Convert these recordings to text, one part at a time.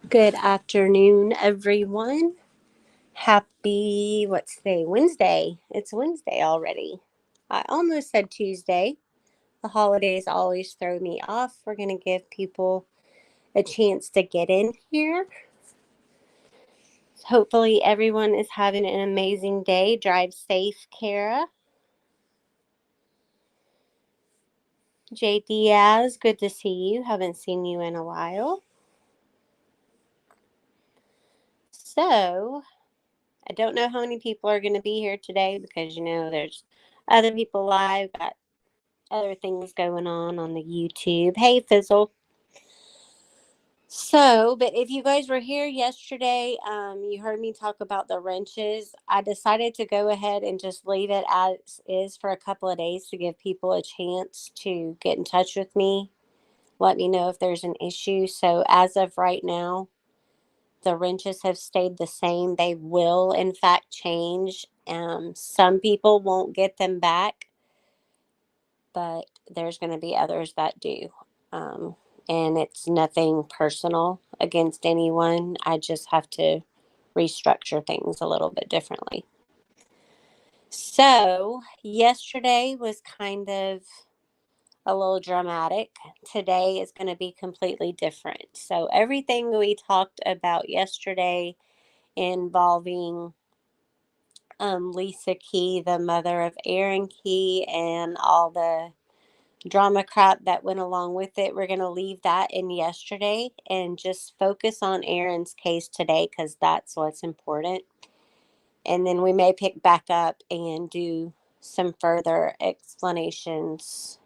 Good afternoon, everyone. Happy, what's today? Wednesday. It's Wednesday already. I almost said Tuesday. The holidays always throw me off. We're going to give people a chance to get in here. Hopefully, everyone is having an amazing day. Drive safe, Kara. Jay Diaz, good to see you. Haven't seen you in a while. So, I don't know how many people are going to be here today because, there's other people live, got other things going on the YouTube. Hey, Fizzle. So, but if you guys were here yesterday, you heard me talk about the wrenches. I decided to go ahead and just leave it as is for a couple of days to give people a chance to get in touch with me. Let me know if there's an issue. So, as of right now, the wrenches have stayed the same. They will, in fact, change. Some people won't get them back, but there's going to be others that do. Um, and it's nothing personal against anyone. I just have to restructure things a little bit differently. So, yesterday was kind of a little dramatic. Today is going to be completely different. So, everything we talked about yesterday involving Lisa Key, the mother of Aaron Key, and all the drama crap that went along with it. We're going to leave that in yesterday and just focus on Aaron's case today because that's what's important. And then we may pick back up and do some further explanations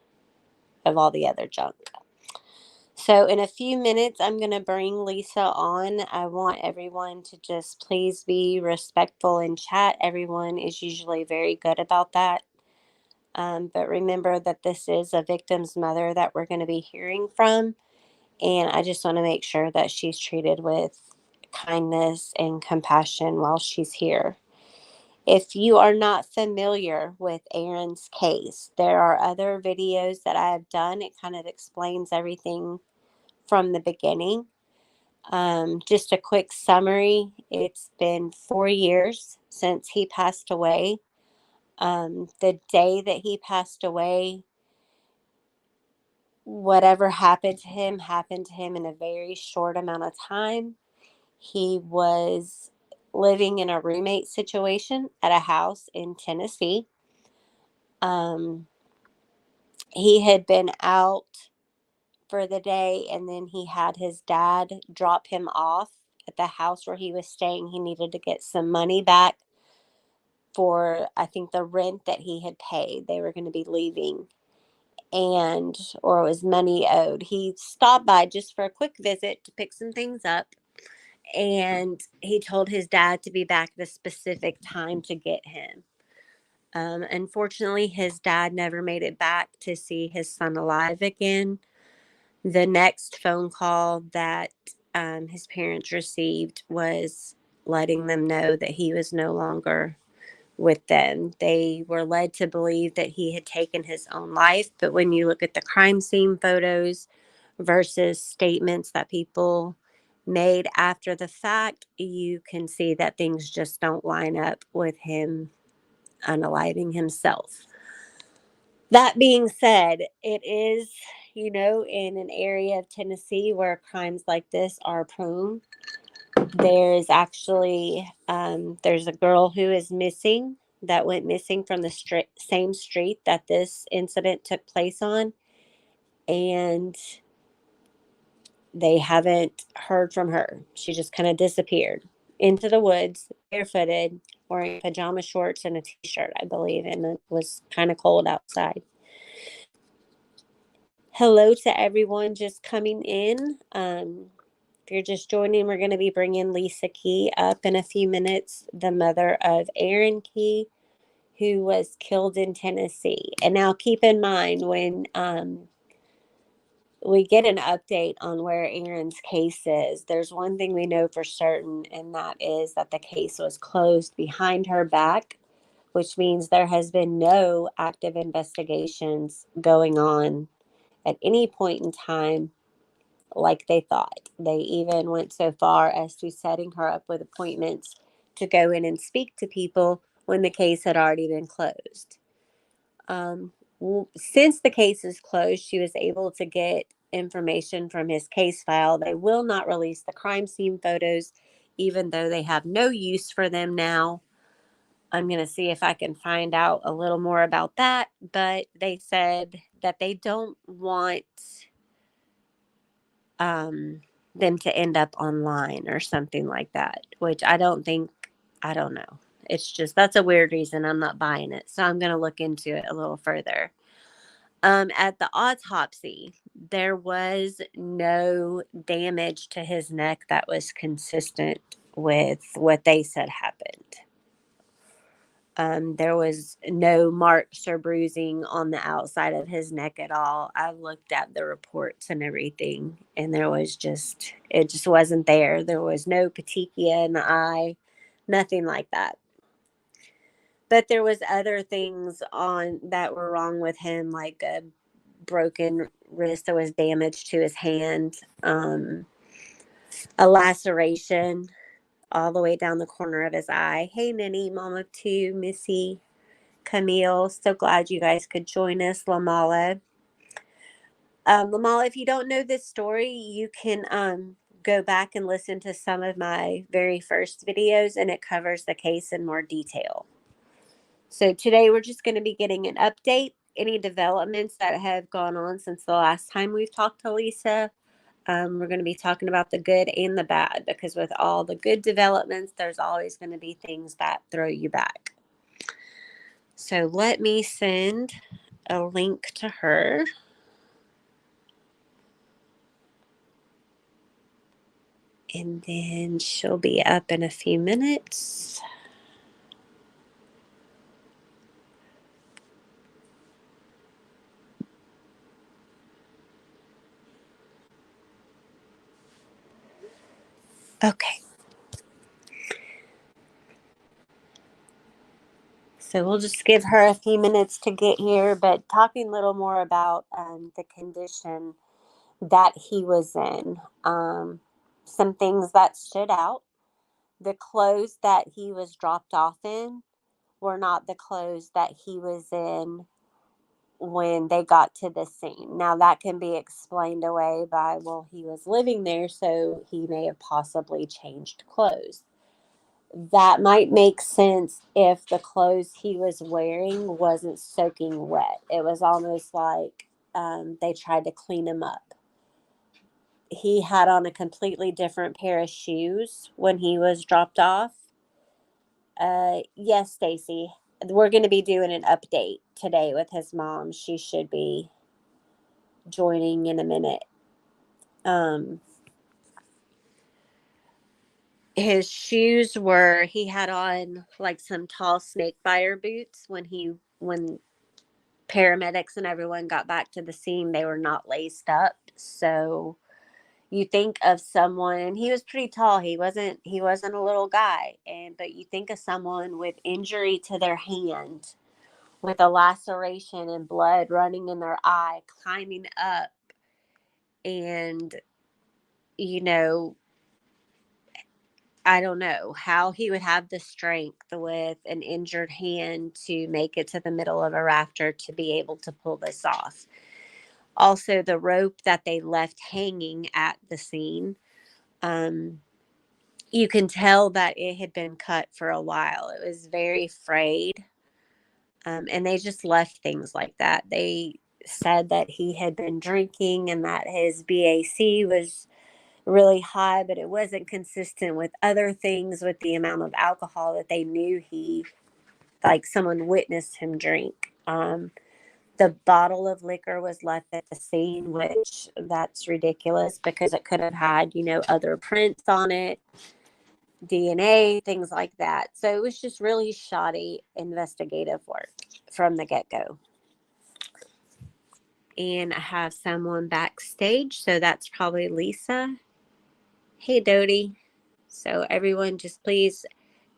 of all the other junk. So, in a few minutes, I'm going to bring Lisa on. I want everyone to just please be respectful in chat. Everyone is usually very good about that. But remember that this is a victim's mother that we're going to be hearing from. And I just want to make sure that she's treated with kindness and compassion while she's here. If you are not familiar with Aaron's case, there are other videos that I have done. It kind of explains everything from the beginning. Just a quick summary. It's been 4 years since he passed away. The day that he passed away, whatever happened to him in a very short amount of time. He was living in a roommate situation at a house in Tennessee. Um, he had been out for the day, and then he had his dad drop him off at the house where he was staying. He needed to get some money back for, I think, the rent that he had paid. They were going to be leaving, and or it was money owed. He stopped by just for a quick visit to pick some things up, and he told his dad to be back at a specific time to get him. Unfortunately, his dad never made it back to see his son alive again. The next phone call that his parents received was letting them know that he was no longer with them. They were led to believe that he had taken his own life, but when you look at the crime scene photos versus statements that people made after the fact, you can see that things just don't line up with him unaliving himself. That being said, it is, in an area of Tennessee where crimes like this are prone. There's actually there's a girl who is missing that went missing from the same street that this incident took place on, and they haven't heard from her. She just kind of disappeared into the woods, barefooted, wearing pajama shorts and a t-shirt, I believe, and it was kind of cold outside. Hello to everyone just coming in. If you're just joining, we're going to be bringing Lisa Key up in a few minutes, the mother of Aaron Key, who was killed in Tennessee. And now keep in mind when we get an update on where Aaron's case is, there's one thing we know for certain, and that is that the case was closed behind her back, which means there has been no active investigations going on at any point in time like they thought. They even went so far as to setting her up with appointments to go in and speak to people when the case had already been closed. Um, since the case is closed, she was able to get information from his case file. They will not release the crime scene photos, even though they have no use for them now. I'm going to see if I can find out a little more about that. But they said that they don't want um, them to end up online or something like that, which I don't think, I don't know. It's just, that's a weird reason. I'm not buying it. So I'm going to look into it a little further. At the autopsy, there was no damage to his neck that was consistent with what they said happened. There was no marks or bruising on the outside of his neck at all. I looked at the reports and everything, and it just wasn't there. There was no petechia in the eye, nothing like that. But there was other things on that were wrong with him, like a broken wrist that was damage to his hand, a laceration all the way down the corner of his eye. Hey, Minnie, Mom of Two, Missy, Camille. So glad you guys could join us, Lamala. Lamala, if you don't know this story, you can go back and listen to some of my very first videos, and it covers the case in more detail. So today we're just going to be getting an update, any developments that have gone on since the last time we've talked to Lisa. We're going to be talking about the good and the bad, because with all the good developments, there's always going to be things that throw you back. So let me send a link to her. And then she'll be up in a few minutes. Okay. So we'll just give her a few minutes to get here, but talking a little more about the condition that he was in. Some things that stood out. The clothes that he was dropped off in were not the clothes that he was in when they got to the scene. Now, that can be explained away by, well, he was living there, so he may have possibly changed clothes. That might make sense if the clothes he was wearing wasn't soaking wet. It was almost like they tried to clean him up. He had on a completely different pair of shoes when he was dropped off. Yes, Stacy, we're going to be doing an update today with his mom. She should be joining in a minute. His shoes were, he had on like some tall snake biter boots when paramedics and everyone got back to the scene. They were not laced up. So you think of someone, he was pretty tall. He wasn't a little guy. But you think of someone with injury to their hand, with a laceration and blood running in their eye, climbing up, and you know, I don't know how he would have the strength with an injured hand to make it to the middle of a rafter to be able to pull this off. Also, the rope that they left hanging at the scene, um, you can tell that it had been cut for a while. It was very frayed. And they just left things like that. They said that he had been drinking and that his BAC was really high, but it wasn't consistent with other things with the amount of alcohol that they knew like someone witnessed him drink. The bottle of liquor was left at the scene, which that's ridiculous because it could have had, other prints on it, DNA, things like that. So it was just really shoddy investigative work from the get-go. And I have someone backstage, so that's probably Lisa. Hey, Dodie. So everyone, just please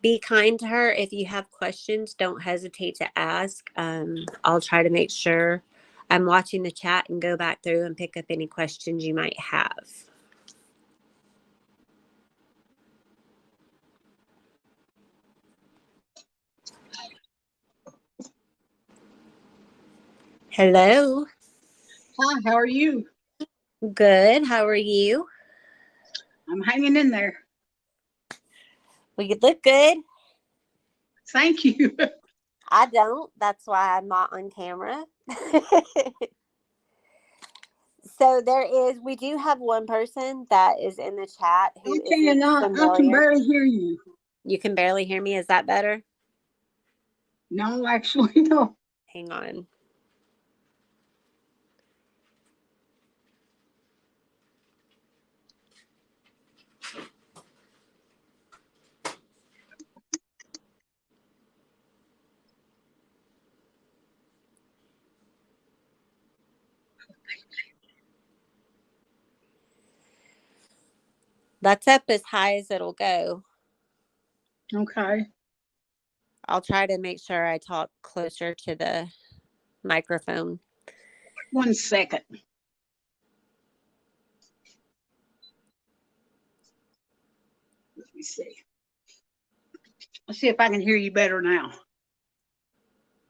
be kind to her. If you have questions, don't hesitate to ask. I'll try to make sure I'm watching the chat and go back through and pick up any questions you might have. Hello. Hi, how are you? Good. How are you? I'm hanging in there. Well, you look good. Thank you. I don't. That's why I'm not on camera. So we do have one person that is in the chat who isn't I can familiar. barely hear you. You can barely hear me. Is that better? No, actually, no. Hang on. That's up as high as it'll go. Okay. I'll try to make sure I talk closer to the microphone. 1 second. Let me see. Let's see if I can hear you better now.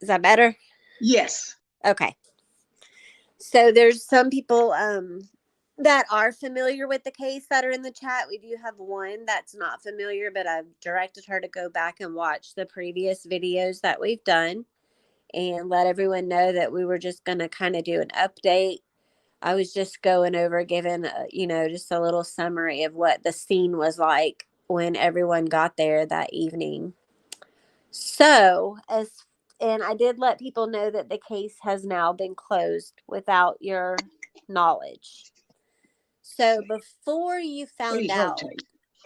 Is that better? Yes. Okay. So there's some people that are familiar with the case that are in the chat. We do have one that's not familiar, but I've directed her to go back and watch the previous videos that we've done and let everyone know that we were just going to kind of do an update. I was just going over giving, just a little summary of what the scene was like when everyone got there that evening. So, and I did let people know that the case has now been closed without your knowledge. So before you found out,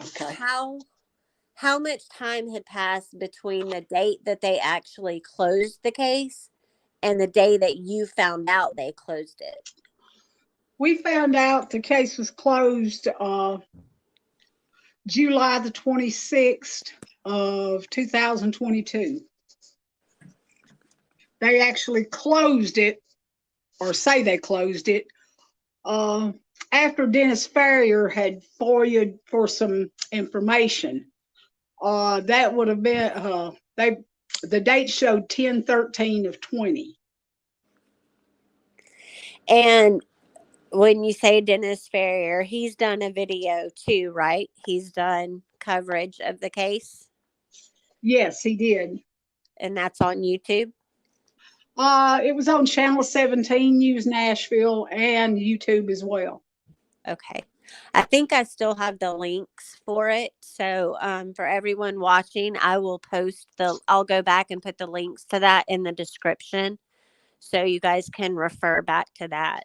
okay, how much time had passed between the date that they actually closed the case and the day that you found out they closed it? we found out the case was closed July the 26th of 2022. They actually closed it, or say they closed it, after Dennis Ferrier had FOIA'd for some information. That would have been the date showed 10/13 of 20. And when you say Dennis Ferrier, he's done a video too, right? He's done coverage of the case. Yes, he did. And that's on YouTube? It was on Channel 17 News Nashville and YouTube as well. Okay. I think I still have the links for it. So for everyone watching, I'll go back and put the links to that in the description so you guys can refer back to that.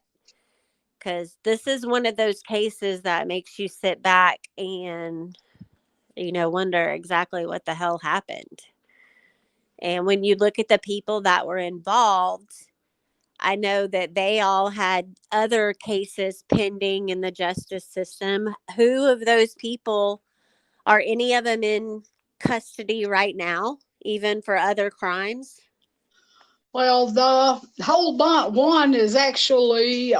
Because this is one of those cases that makes you sit back and, wonder exactly what the hell happened. And when you look at the people that were involved, I know that they all had other cases pending in the justice system. Who of those people, are any of them in custody right now, even for other crimes? Well, the whole one is actually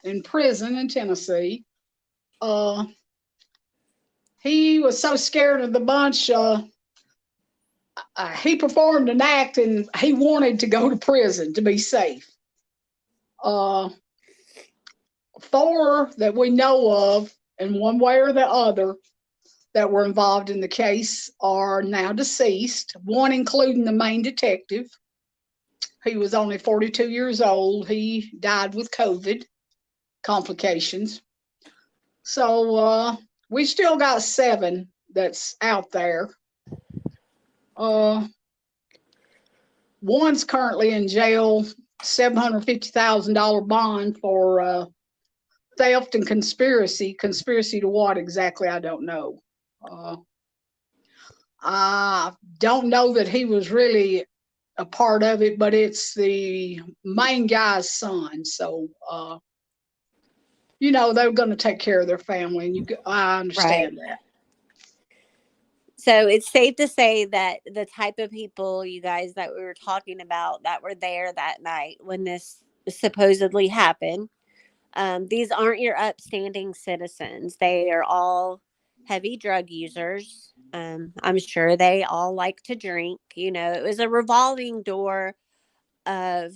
in prison in Tennessee. He was so scared of the bunch, he performed an act and he wanted to go to prison to be safe. 4 that we know of, in one way or the other, that were involved in the case are now deceased, one including the main detective. He was only 42 years old. He died with COVID complications. So we still got 7 that's out there. One's currently in jail, $750,000 bond for theft and conspiracy. Conspiracy to what exactly, I don't know. I don't know that he was really a part of it, but it's the main guy's son. So, they're going to take care of their family, and I understand that. So it's safe to say that the type of people, you guys, that we were talking about that were there that night when this supposedly happen. These aren't your upstanding citizens. They are all heavy drug users. I'm sure they all like to drink. It was a revolving door of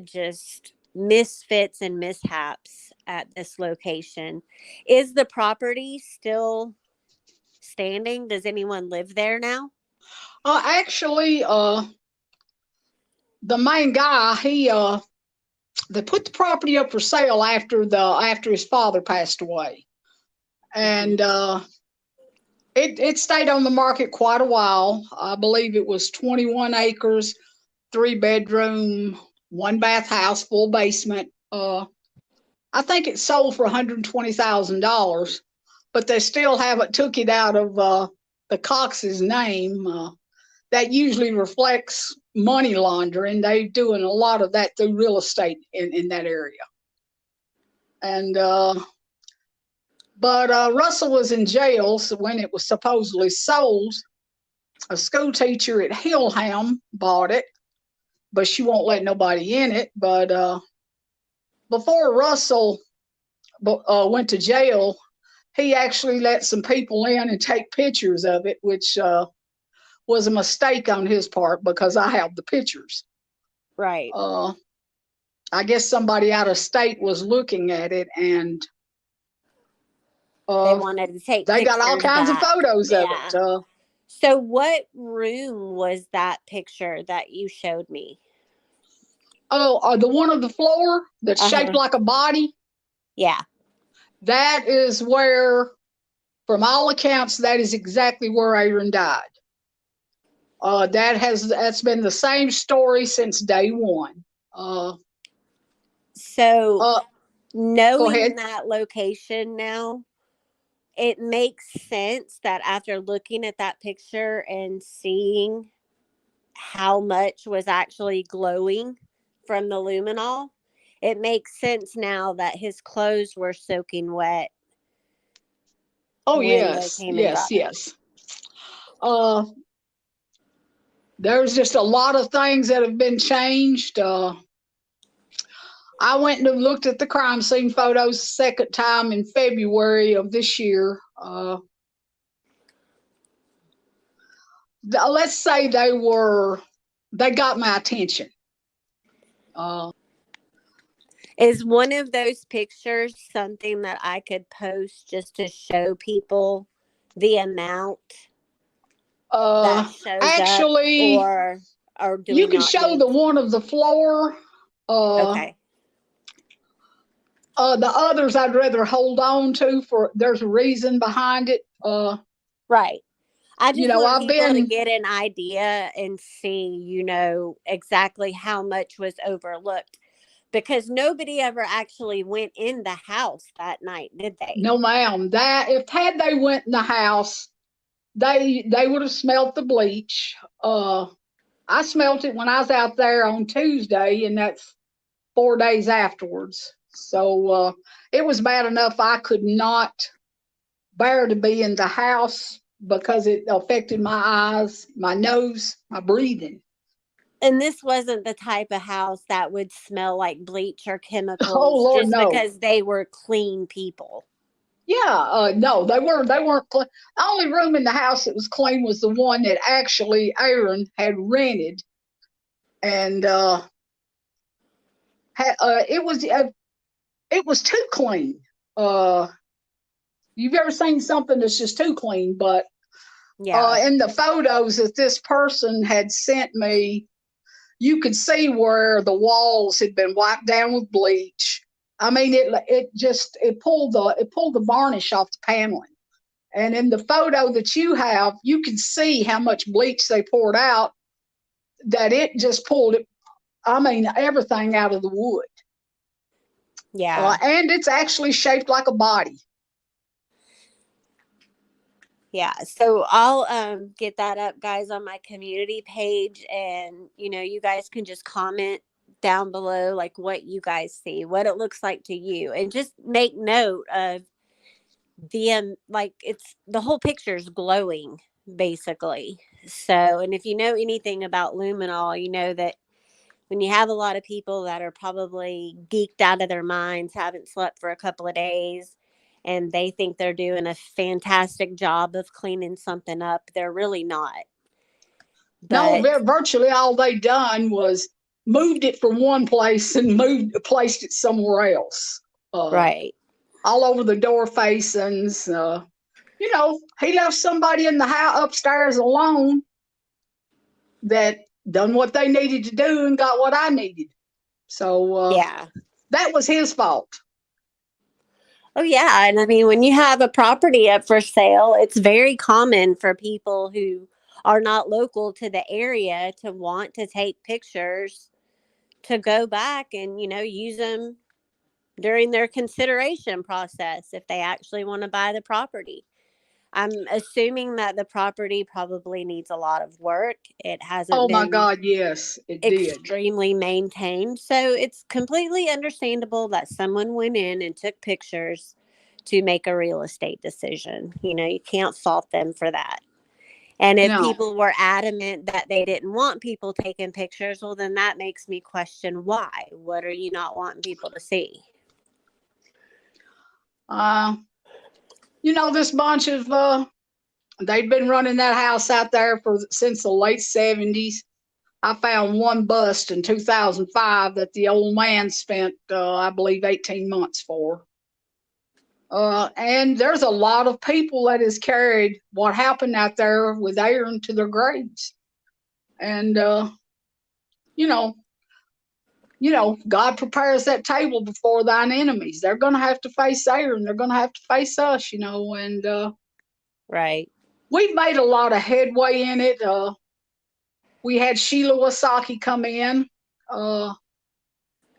just misfits and mishaps at this location. Is the property still standing? Does anyone live there now? Actually, the main guy, they put the property up for sale after his father passed away, Mm-hmm. and it stayed on the market quite a while. I believe it was 21 acres, 3 bedroom, 1 bath house, full basement. I think it sold for $120,000, but they still haven't took it out of the Cox's name. That usually reflects money laundering. They're doing a lot of that through real estate in that area. And but Russell was in jail, so when it was supposedly sold, a school teacher at Hillham bought it, but she won't let nobody in it. But before Russell went to jail, he actually let some people in and take pictures of it, which was a mistake on his part because I have the pictures. Right. I guess somebody out of state was looking at it, and They wanted to take they got all pictures kinds of back. photos of Yeah. it. So what room was that picture that you showed me? The one on the floor that's shaped like a body. Yeah. That is where, from all accounts, that is exactly where Aaron died. That's been the same story since day one. So Go knowing ahead. that location now, it makes sense that after looking at that picture and seeing how much was actually glowing from the luminol, it makes sense now that his clothes were soaking wet Oh when they yes, came and yes, got him. yes. Uh, there's just a lot of things that have been changed. I went and looked at the crime scene photos the second time in February of this year. Let's say they got my attention. Is one of those pictures something that I could post just to show people the amount that shows up, Actually, or do we you can not show need? the one of the floor. Okay. The others I'd rather hold on to, for there's a reason behind it. Right. I just want I've people to been. get an idea and see, exactly how much was overlooked, because nobody ever actually went in the house that night, did they? No, ma'am. That if had they went in the house, they would have smelt the bleach. I smelt it when I was out there on Tuesday, and that's 4 days afterwards. So it was bad enough I could not bear to be in the house because it affected my eyes, my nose, my breathing. And this wasn't the type of house that would smell like bleach or Oh chemicals Lord, just no. because they were clean people. Yeah, no, they weren't. They weren't. The only room in the house that was clean was the one that actually Aaron had rented, and it was too clean. You've ever seen something that's just too clean? But Yeah. in the photos that this person had sent me, you could see where the walls had been wiped down with bleach. I mean, it pulled the varnish off the paneling. And in the photo that you have, you can see how much bleach they poured out. That it just pulled it. I mean, everything out of the wood. Yeah. And it's actually shaped like a body. Yeah. So I'll get that up, guys, on my community page, and you guys can just comment down below like what you guys see, what it looks like to you, and just make note of the like it's the whole picture is glowing basically. So, and if you know anything about luminol, you know that when you have a lot of people that are probably geeked out of their minds, haven't slept for a couple of days, and they think they're doing a fantastic job of cleaning something up, they're really not. No, But virtually all they done was moved it from one place and placed it somewhere else. right. All over the door facings. He left somebody in the house upstairs alone that done what they needed to do and got what I needed. So Yeah. that was his fault. Oh, yeah. And I mean, when you have a property up for sale, it's very common for people who are not local to the area to want to take pictures to go back and, use them during their consideration process if they actually want to buy the property. I'm assuming that the property probably needs a lot of work. It hasn't Oh my been God, yes, it did. extremely maintained. So it's completely understandable that someone went in and took pictures to make a real estate decision. You can't fault them for that. And if No. people were adamant that they didn't want people taking pictures, well, then that makes me question why. What are you not wanting people to see? This bunch of they'd been running that house out there since the late 70s. I found one bust in 2005 that the old man spent, I believe, 18 months for. And there's a lot of people that has carried what happened out there with Aaron to their graves. And, God prepares that table before thine enemies. They're going to have to face Aaron. They're going to have to face us, and Right. we've made a lot of headway in it. We had Sheila Wasaki come in.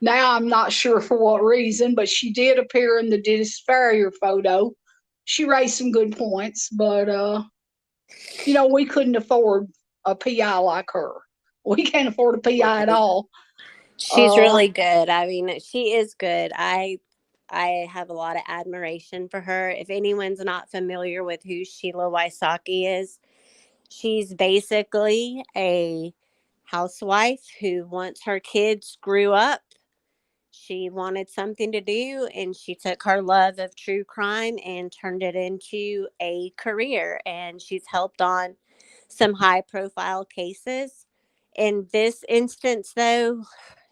Now I'm not sure for what reason, but she did appear in the Dennis Farrier photo. She raised some good points, but we couldn't afford a PI like her. We can't afford a PI at all. She's really good. I mean, she is good. I have a lot of admiration for her. If anyone's not familiar with who Sheila Wysocki is, she's basically a housewife who, once her kids grew up, she wanted something to do, and she took her love of true crime and turned it into a career. And she's helped on some high profile cases. In this instance, though,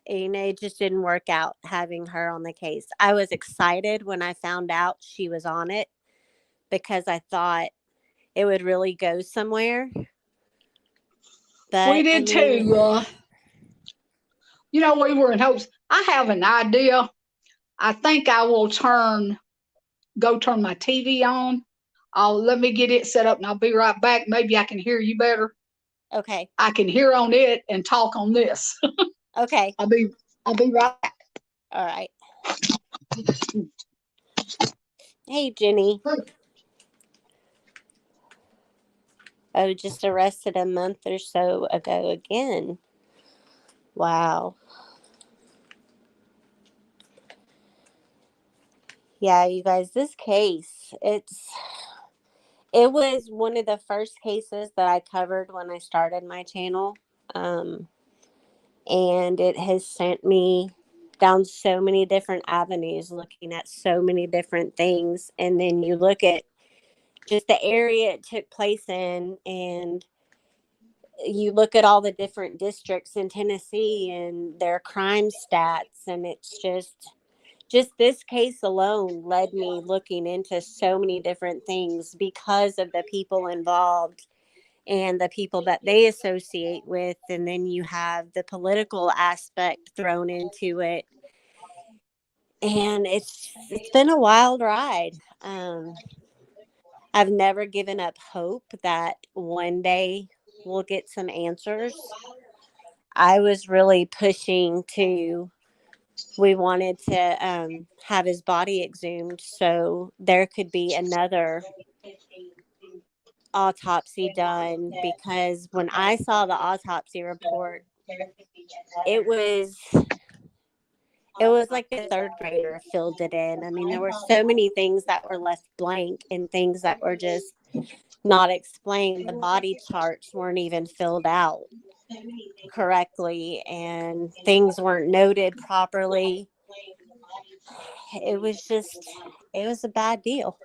it just didn't work out having her on the case. I was excited when I found out she was on it because I thought it would really go somewhere. But we did too. We were in hopes. I have an idea. I think I will go turn my TV on. Let me get it set up and I'll be right back. Maybe I can hear you better. Okay. I can hear on it and talk on this. Okay. I'll be right back. All right. Hey, Jenny. Oh, just arrested a month or so ago again. Wow. Yeah, you guys, this case, it was one of the first cases that I covered when I started my channel. And it has sent me down so many different avenues, looking at so many different things. And then you look at just the area it took place in, and you look at all the different districts in Tennessee and their crime stats, and it's just this case alone led me looking into so many different things because of the people involved and the people that they associate with. And then you have the political aspect thrown into it. And it's been a wild ride. I've never given up hope that one day we'll get some answers. I was really pushing we wanted to have his body exhumed so there could be another autopsy done, because when I saw the autopsy report, it was like a third grader filled it in. I mean, there were so many things that were left blank and things that were just not explained. The body charts weren't even filled out. correctly and things weren't noted properly. It was just, it was a bad deal.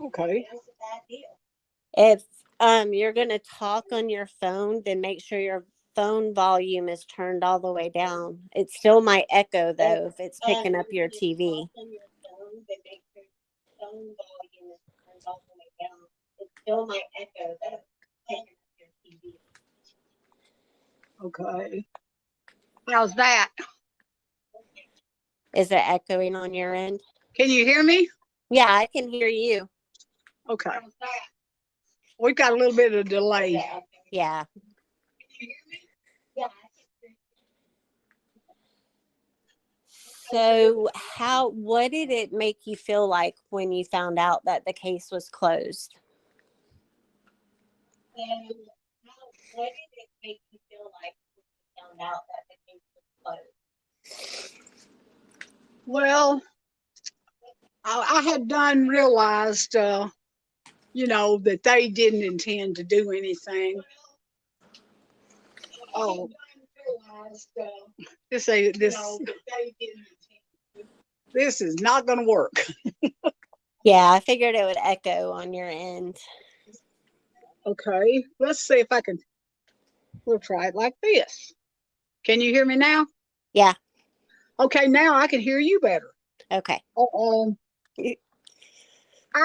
Okay. If you're going to talk on your phone, then make sure your phone volume is turned all the way down. It still might echo though if it's picking up your TV. Okay. How's that? Is it echoing on your end? Can you hear me? Yeah, I can hear you. Okay. We've got a little bit of delay. Yeah. So, what did it make you feel like when you found out that the case was closed? Well, I had done realized, that they didn't intend to do anything. Oh, this is not going to work. Yeah, I figured it would echo on your end. Okay, let's see if I can. We'll try it like this. Can you hear me now? Yeah. Okay, now I can hear you better. Okay. I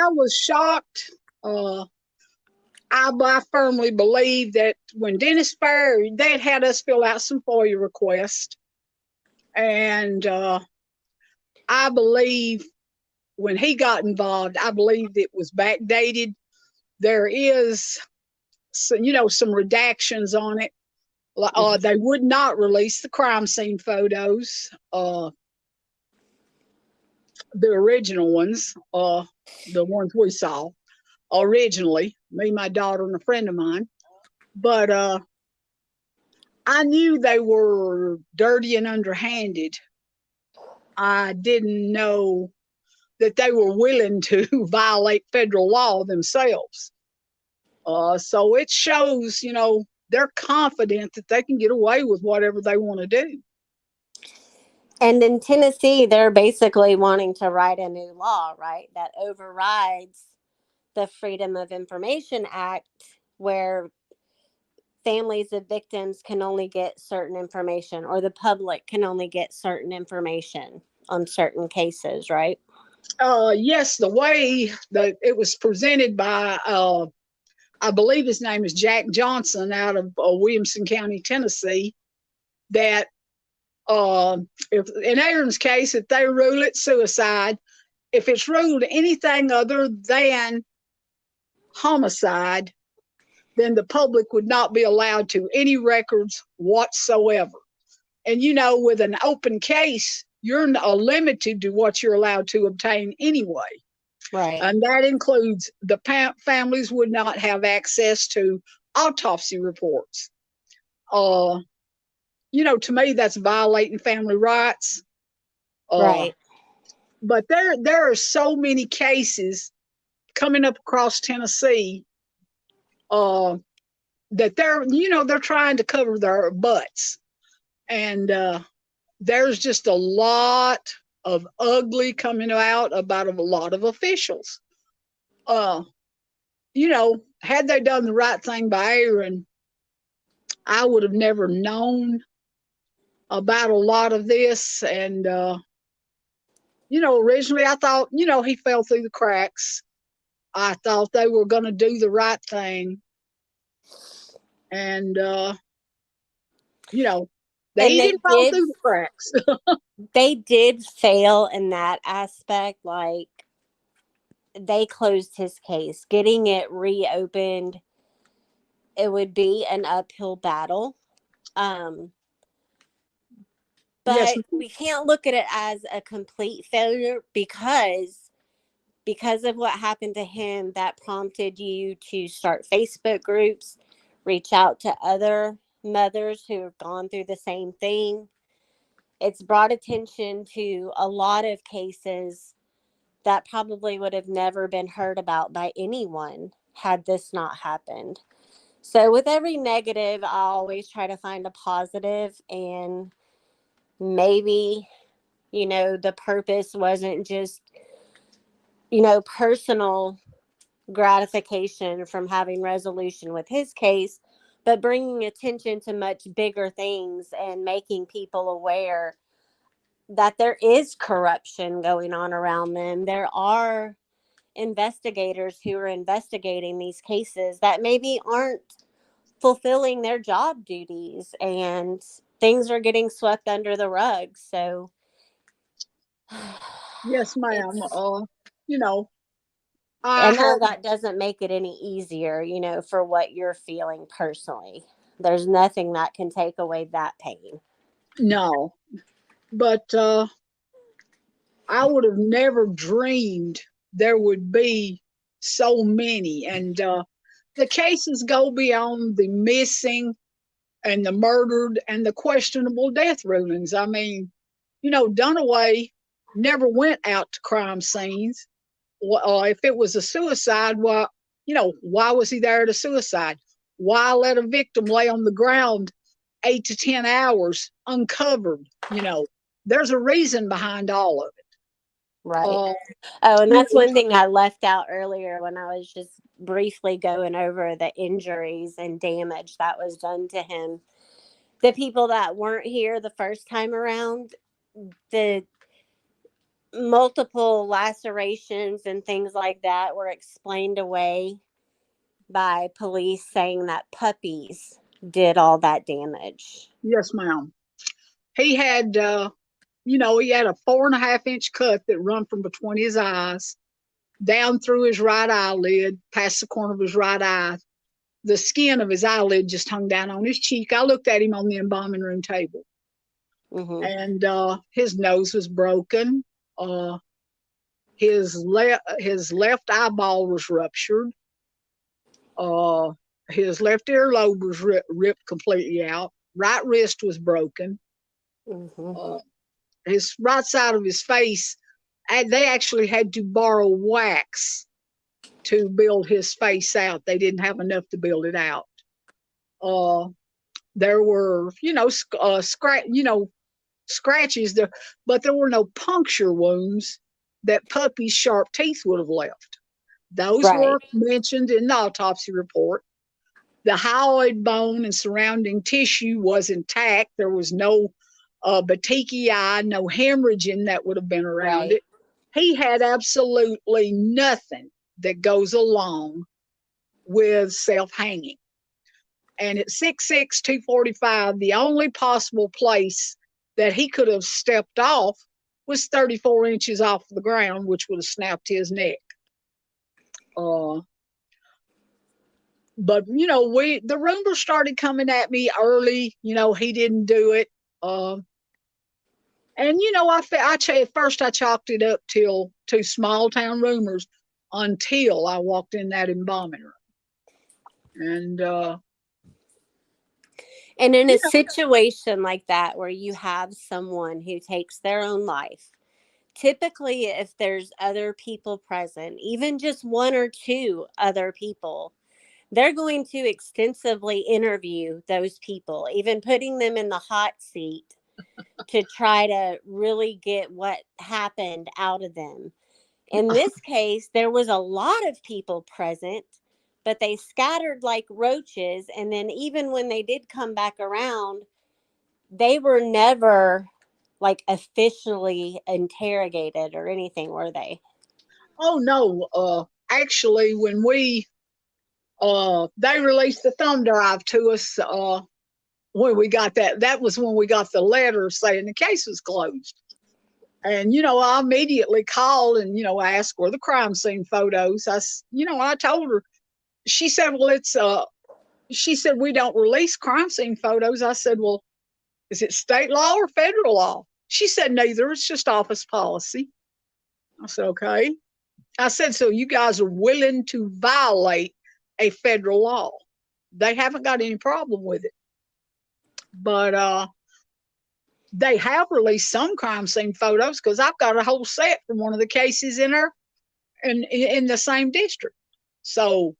was shocked. I firmly believe that when Dennis Ferry, they had us fill out some FOIA requests, and I believe when he got involved, I believe it was backdated. There is, some redactions on it. They would not release the crime scene photos, the original ones, the ones we saw originally, me, my daughter, and a friend of mine. But I knew they were dirty and underhanded. I didn't know that they were willing to violate federal law themselves. So it shows, they're confident that they can get away with whatever they want to do. And in Tennessee, they're basically wanting to write a new law, right? That overrides the Freedom of Information Act, where families of victims can only get certain information, or the public can only get certain information on certain cases, right? Yes, the way that it was presented by, I believe his name is Jack Johnson out of Williamson County, Tennessee, that if in Aaron's case, if they rule it suicide, if it's ruled anything other than homicide, then the public would not be allowed to any records whatsoever. And with an open case, you're limited to what you're allowed to obtain anyway. Right. And that includes the families would not have access to autopsy reports. To me, that's violating family rights. Right. But there are so many cases coming up across Tennessee that they're trying to cover their butts. And there's just a lot of ugly coming out about a lot of officials. Had they done the right thing by Aaron, I would have never known about a lot of this. And, originally I thought, he fell through the cracks. I thought they were going to do the right thing. And, they didn't fall through the cracks. They did fail in that aspect. Like, they closed his case. Getting it reopened, it would be an uphill battle. But Yes. we can't look at it as a complete failure because of what happened to him, that prompted you to start Facebook groups, reach out to other mothers who have gone through the same thing. It's brought attention to a lot of cases that probably would have never been heard about by anyone had this not happened. So with every negative, I always try to find a positive, and maybe, the purpose wasn't just, personal gratification from having resolution with his case, but bringing attention to much bigger things and making people aware that there is corruption going on around them. There are investigators who are investigating these cases that maybe aren't fulfilling their job duties, and things are getting swept under the rug. So Yes, ma'am. it's, You know, I and none have of that doesn't make it any easier, for what you're feeling personally. There's nothing that can take away that pain. no, but I would have never dreamed there would be so many. And the cases go beyond the missing and the murdered and the questionable death rulings. I mean, Dunaway never went out to crime scenes. If it was a suicide, why was he there at a suicide? Why let a victim lay on the ground 8 to 10 hours uncovered? There's a reason behind all of it. Right. Uh, Oh, and you that's one thing I left out earlier when I was just briefly going over the injuries and damage that was done to him. The people that weren't here the first time around, the multiple lacerations and things like that were explained away by police, saying that puppies did all that damage. Yes, ma'am. He had, he had a 4.5 inch cut that run from between his eyes down through his right eyelid, past the corner of his right eye. The skin of his eyelid just hung down on his cheek. I looked at him on the embalming room table, Mm-hmm. and his nose was broken. Uh, his left eyeball was ruptured. Uh, his left earlobe was ripped completely out. Right wrist was broken. Mm-hmm. His right side of his face, and they actually had to borrow wax to build his face out. They didn't have enough to build it out. There were, scratches there, but there were no puncture wounds that puppy's sharp teeth would have left. Those Right. were mentioned in the autopsy report. The hyoid bone and surrounding tissue was intact. There was no petechiae, no hemorrhaging that would have been around Right. it. He had absolutely nothing that goes along with self-hanging. And at 6'6", 245, the only possible place that he could have stepped off was 34 inches off the ground, which would have snapped his neck. But the rumors started coming at me early. He didn't do it. And at first I chalked it up to small town rumors until I walked in that embalming room. And And in a situation like that, where you have someone who takes their own life, typically if there's other people present, even just one or two other people, they're going to extensively interview those people, even putting them in the hot seat to try to really get what happened out of them. In this case, there was a lot of people present, but they scattered like roaches. And then even when they did come back around, they were never like officially interrogated or anything, were they? oh no, actually, when they released the thumb drive to us, when we got that was when we got the letter saying the case was closed. And I immediately called and asked where the crime scene photos. I told her. She said, "Well, she said we don't release crime scene photos." I said, "Well, is it state law or federal law?" She said, "Neither. It's just office policy." I said, "Okay." I said, "So you guys are willing to violate a federal law?" They haven't got any problem with it, but they have released some crime scene photos, because I've got a whole set from one of the cases in there in the same district. So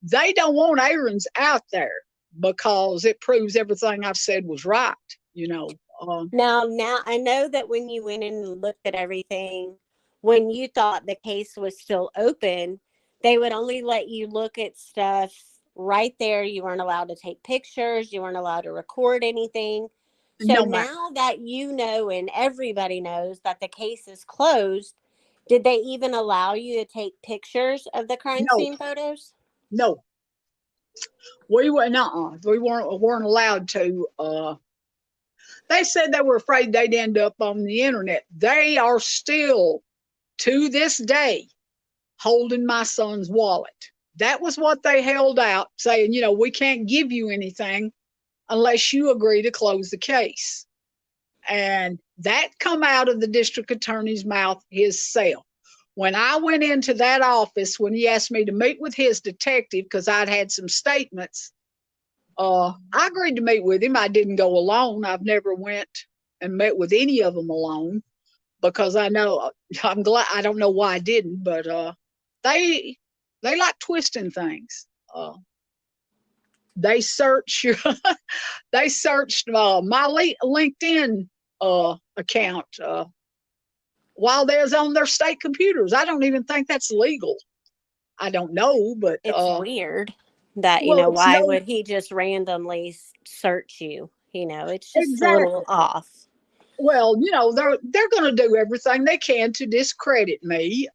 they don't want Aaron's out there because it proves everything I've said was right. You know, Now I know that when you went in and looked at everything, when you thought the case was still open, they would only let you look at stuff right there. You weren't allowed to take pictures, you weren't allowed to record anything. So no matter. now that you know and everybody knows that the case is closed, did they even allow you to take pictures of the crime No, scene photos? no, we weren't allowed to. They said they were afraid they'd end up on the internet. They are still to this day holding my son's wallet. That was what they held out, saying, we can't give you anything unless you agree to close the case. And that come out of the district attorney's mouth himself. When I went into that office, when he asked me to meet with his detective, because I'd had some statements, I agreed to meet with him. I didn't go alone. I've never went and met with any of them alone because I'm glad. I don't know why I didn't, but they like twisting things. They search they searched my LinkedIn account while they was on their state computers. I don't even think that's legal. I don't know, but It's weird that, well, it's why no would he just randomly search you? It's just a little exactly. off. Well, they're going to do everything they can to discredit me.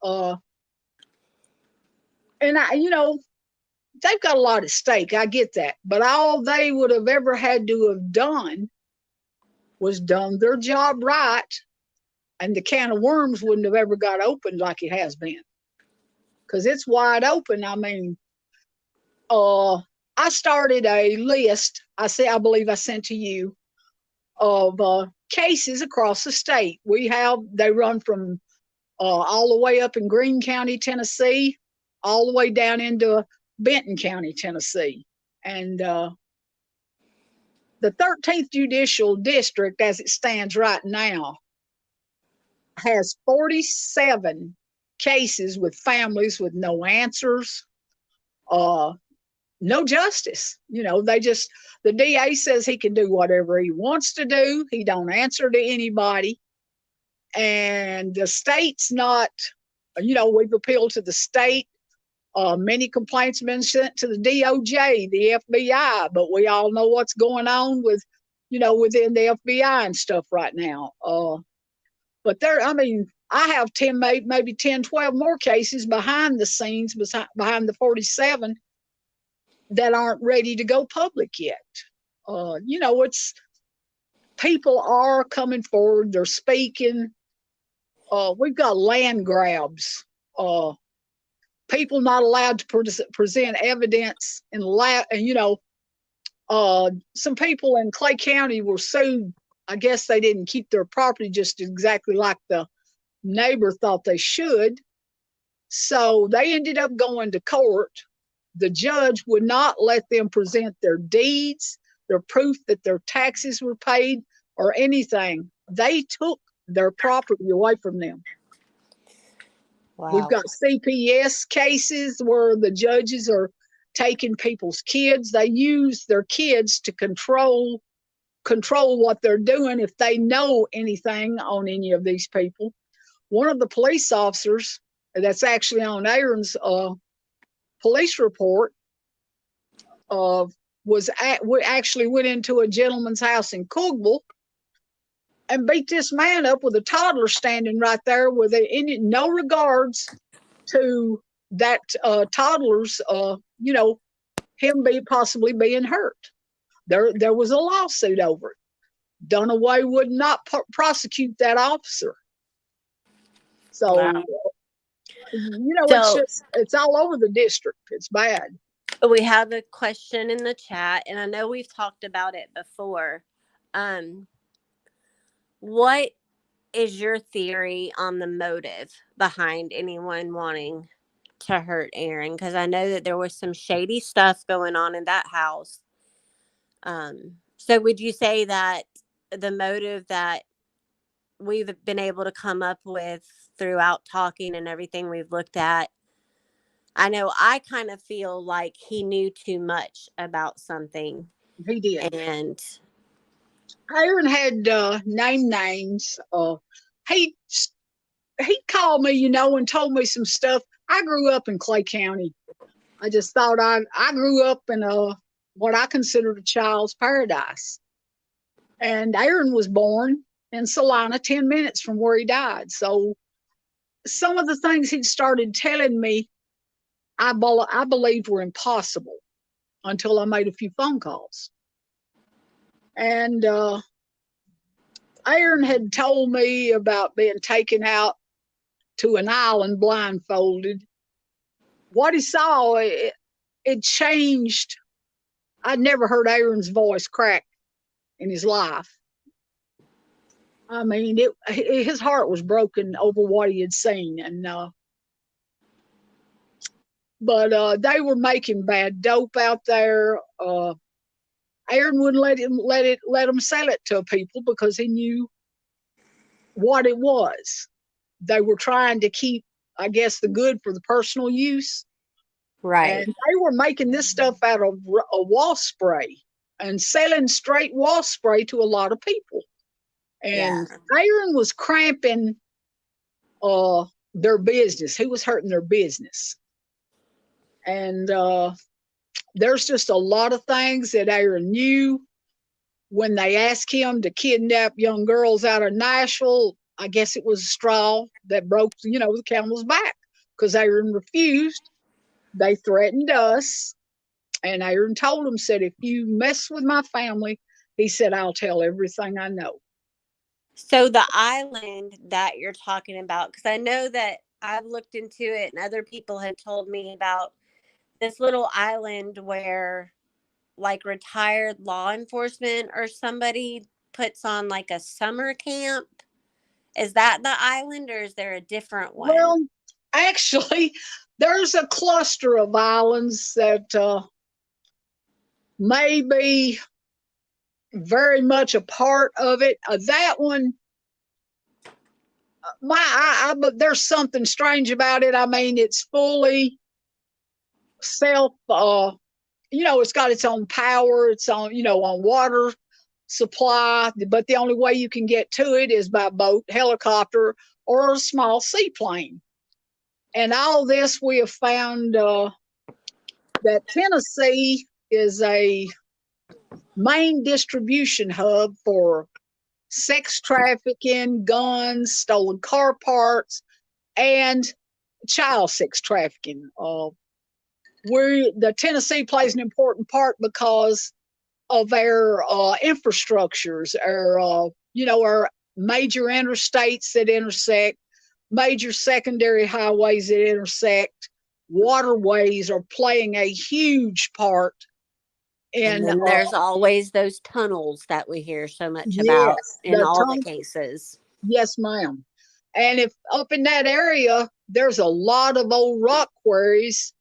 And they've got a lot at stake. I get that, but all they would have ever had to have done was done their job right, and the can of worms wouldn't have ever got opened like it has been, because it's wide open. I mean, I started a list. I believe I sent to you of cases across the state. They run from all the way up in Greene County, Tennessee, all the way down into Benton County, Tennessee. And the 13th Judicial District, as it stands right now, has 47 cases with families with no answers, no justice. The DA says he can do whatever he wants to do. He don't answer to anybody. And the state's not, we've appealed to the state. Many complaints have been sent to the DOJ, the FBI, but we all know what's going on within the FBI and stuff right now. But I have 10, maybe 10, 12 more cases behind the scenes, behind the 47 that aren't ready to go public yet. It's people are coming forward. They're speaking. We've got land grabs. People not allowed to present evidence and some people in Clay County were sued. I guess they didn't keep their property just exactly like the neighbor thought they should. So they ended up going to court. The judge would not let them present their deeds, their proof that their taxes were paid, or anything. They took their property away from them. Wow. We've got CPS cases where the judges are taking people's kids. They use their kids to control what they're doing if they know anything on any of these people. One of the police officers that's actually on Aaron's police report we actually went into a gentleman's house in Cookville and beat this man up with a toddler standing right there with no regards to that toddler's, him possibly being hurt. There was a lawsuit over it. Dunaway would not prosecute that officer. So, wow. it's all over the district. It's bad. We have a question in the chat, and I know we've talked about it before. What is your theory on the motive behind anyone wanting to hurt Aaron? Because I know that there was some shady stuff going on in that house. So would you say that the motive that we've been able to come up with throughout talking and everything we've looked at I know I kind of feel like he knew too much about something. He did. And Aaron had names. He he called me, and told me some stuff. I grew up in Clay County. I just thought I grew up in what I considered a child's paradise. And Aaron was born in Salina, 10 minutes from where he died. So some of the things he'd started telling me, I believed were impossible until I made a few phone calls. And Aaron had told me about being taken out to an island blindfolded. What he saw, it changed. I'd never heard Aaron's voice crack in his life. I mean, his heart was broken over what he had seen, and but they were making bad dope out there. Aaron wouldn't let him sell it to people because he knew what it was. They were trying to keep, I guess, the good for the personal use. right. And they were making this stuff out of a wasp spray and selling straight wasp spray to a lot of people. And Yeah. Aaron was cramping their business. He was hurting their business. And there's just a lot of things that Aaron knew. When they asked him to kidnap young girls out of Nashville, I guess it was a straw that broke, the camel's back, because Aaron refused. They threatened us, and Aaron told them, said, if you mess with my family, he said, I'll tell everything I know. So the island that you're talking about, because I know that I've looked into it and other people had told me about this little island where like retired law enforcement or somebody puts on like a summer camp. Is that the island or is there a different one? Well, actually, there's a cluster of islands that may be very much a part of it. That one, but there's something strange about it. I mean, it's fully self. It's got its own power. It's on water supply. But the only way you can get to it is by boat, helicopter, or a small seaplane. And all this, we have found that Tennessee is a main distribution hub for sex trafficking, guns, stolen car parts, and child sex trafficking. The Tennessee plays an important part because of our infrastructures, our major interstates that intersect, major secondary highways that intersect, waterways are playing a huge part And in. then there's always those tunnels that we hear so much about Yes, in all the cases. Yes, ma'am. And if up in that area, there's a lot of old rock quarries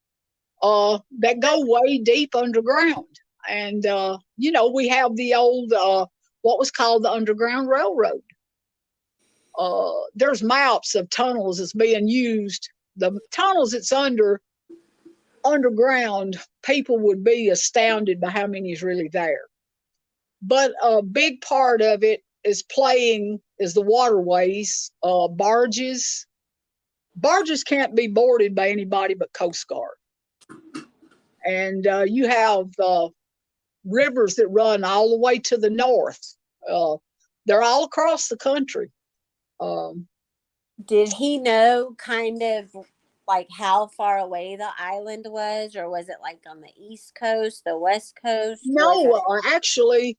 that go way deep underground. And, we have the old, what was called the Underground Railroad. There's maps of tunnels that's being used. The tunnels that's underground, people would be astounded by how many is really there. But a big part of it is the waterways, barges. Barges can't be boarded by anybody but Coast Guard. And you have rivers that run all the way to the north. They're all across the country. Did he know kind of like how far away the island was, or was it like on the east coast, the west coast? Was No, it? actually,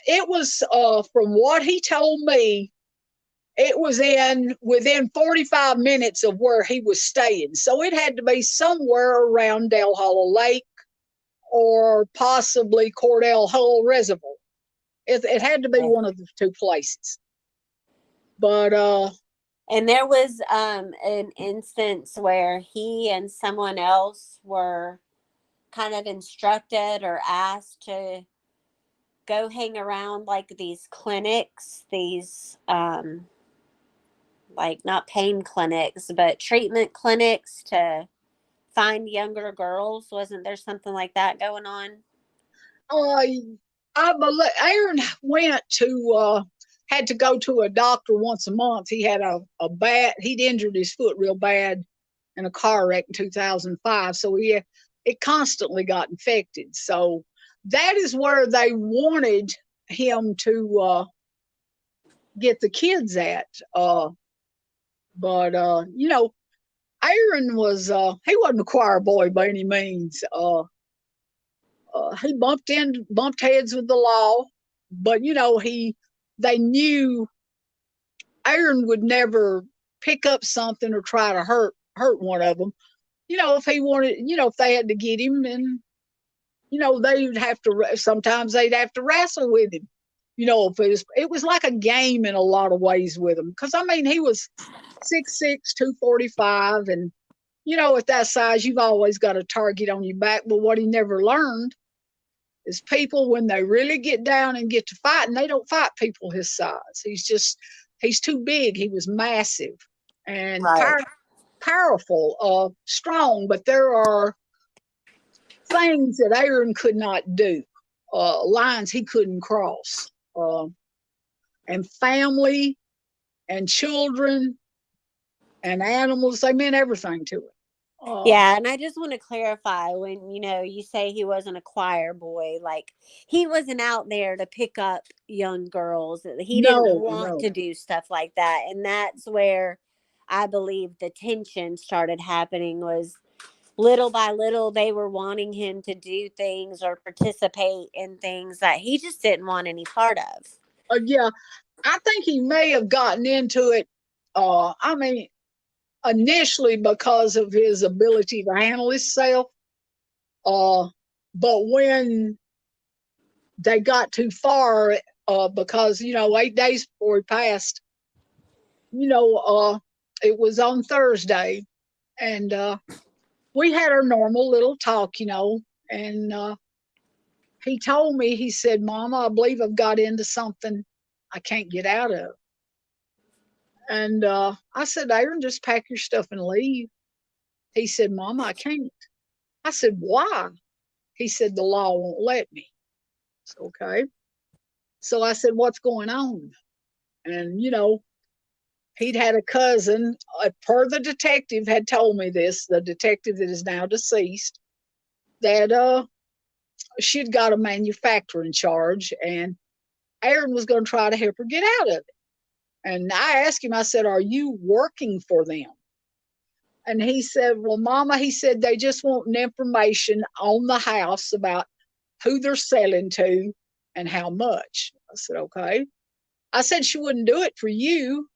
it was from what he told me, it was within 45 minutes of where he was staying. So it had to be somewhere around Dale Hollow Lake or possibly Cordell Hull Reservoir. It had to be one of the two places. But and there was an instance where he and someone else were kind of instructed or asked to go hang around like these clinics, these like not pain clinics, but treatment clinics to find younger girls? Wasn't there something like that going on? Uh, I believe Aaron went to had to go to a doctor once a month. He had he'd injured his foot real bad in a car wreck in 2005. So it constantly got infected. So that is where they wanted him to get the kids at. But Aaron he wasn't a choir boy by any means. He bumped heads with the law, but they knew Aaron would never pick up something or try to hurt one of them. If he wanted, if they had to get him, and they'd have to. Sometimes they'd have to wrestle with him. If it was like a game in a lot of ways with him. Because I mean, he was 6'6", 245, and at that size, you've always got a target on your back. But what he never learned is people, when they really get down and get to fighting, they don't fight people his size. He's too big. He was massive and Right. powerful, strong, but there are things that Aaron could not do, lines he couldn't cross, and family and children and animals, they meant everything to him. Yeah, and I just want to clarify, when you say he wasn't a choir boy, like, he wasn't out there to pick up young girls. He didn't want No. to do stuff like that. And that's where I believe the tension started happening, was little by little they were wanting him to do things or participate in things that he just didn't want any part of. Yeah, I think he may have gotten into it. I mean, initially because of his ability to handle himself. But when they got too far, because 8 days before he passed, it was on Thursday, and we had our normal little talk, and he told me, he said, "Mama, I believe I've got into something I can't get out of." And I said, "Aaron, just pack your stuff and leave." He said, "Mama, I can't." I said, "Why?" He said, "The law won't let me." So, okay. So I said, "What's going on?" And, he'd had a cousin, per the detective had told me this, the detective that is now deceased, that she'd got a manufacturing charge, and Aaron was going to try to help her get out of it. And I asked him, I said, "Are you working for them?" And he said, "Well, Mama," he said, "they just want information on the house about who they're selling to and how much." I said, "Okay." I said, "She wouldn't do it for you."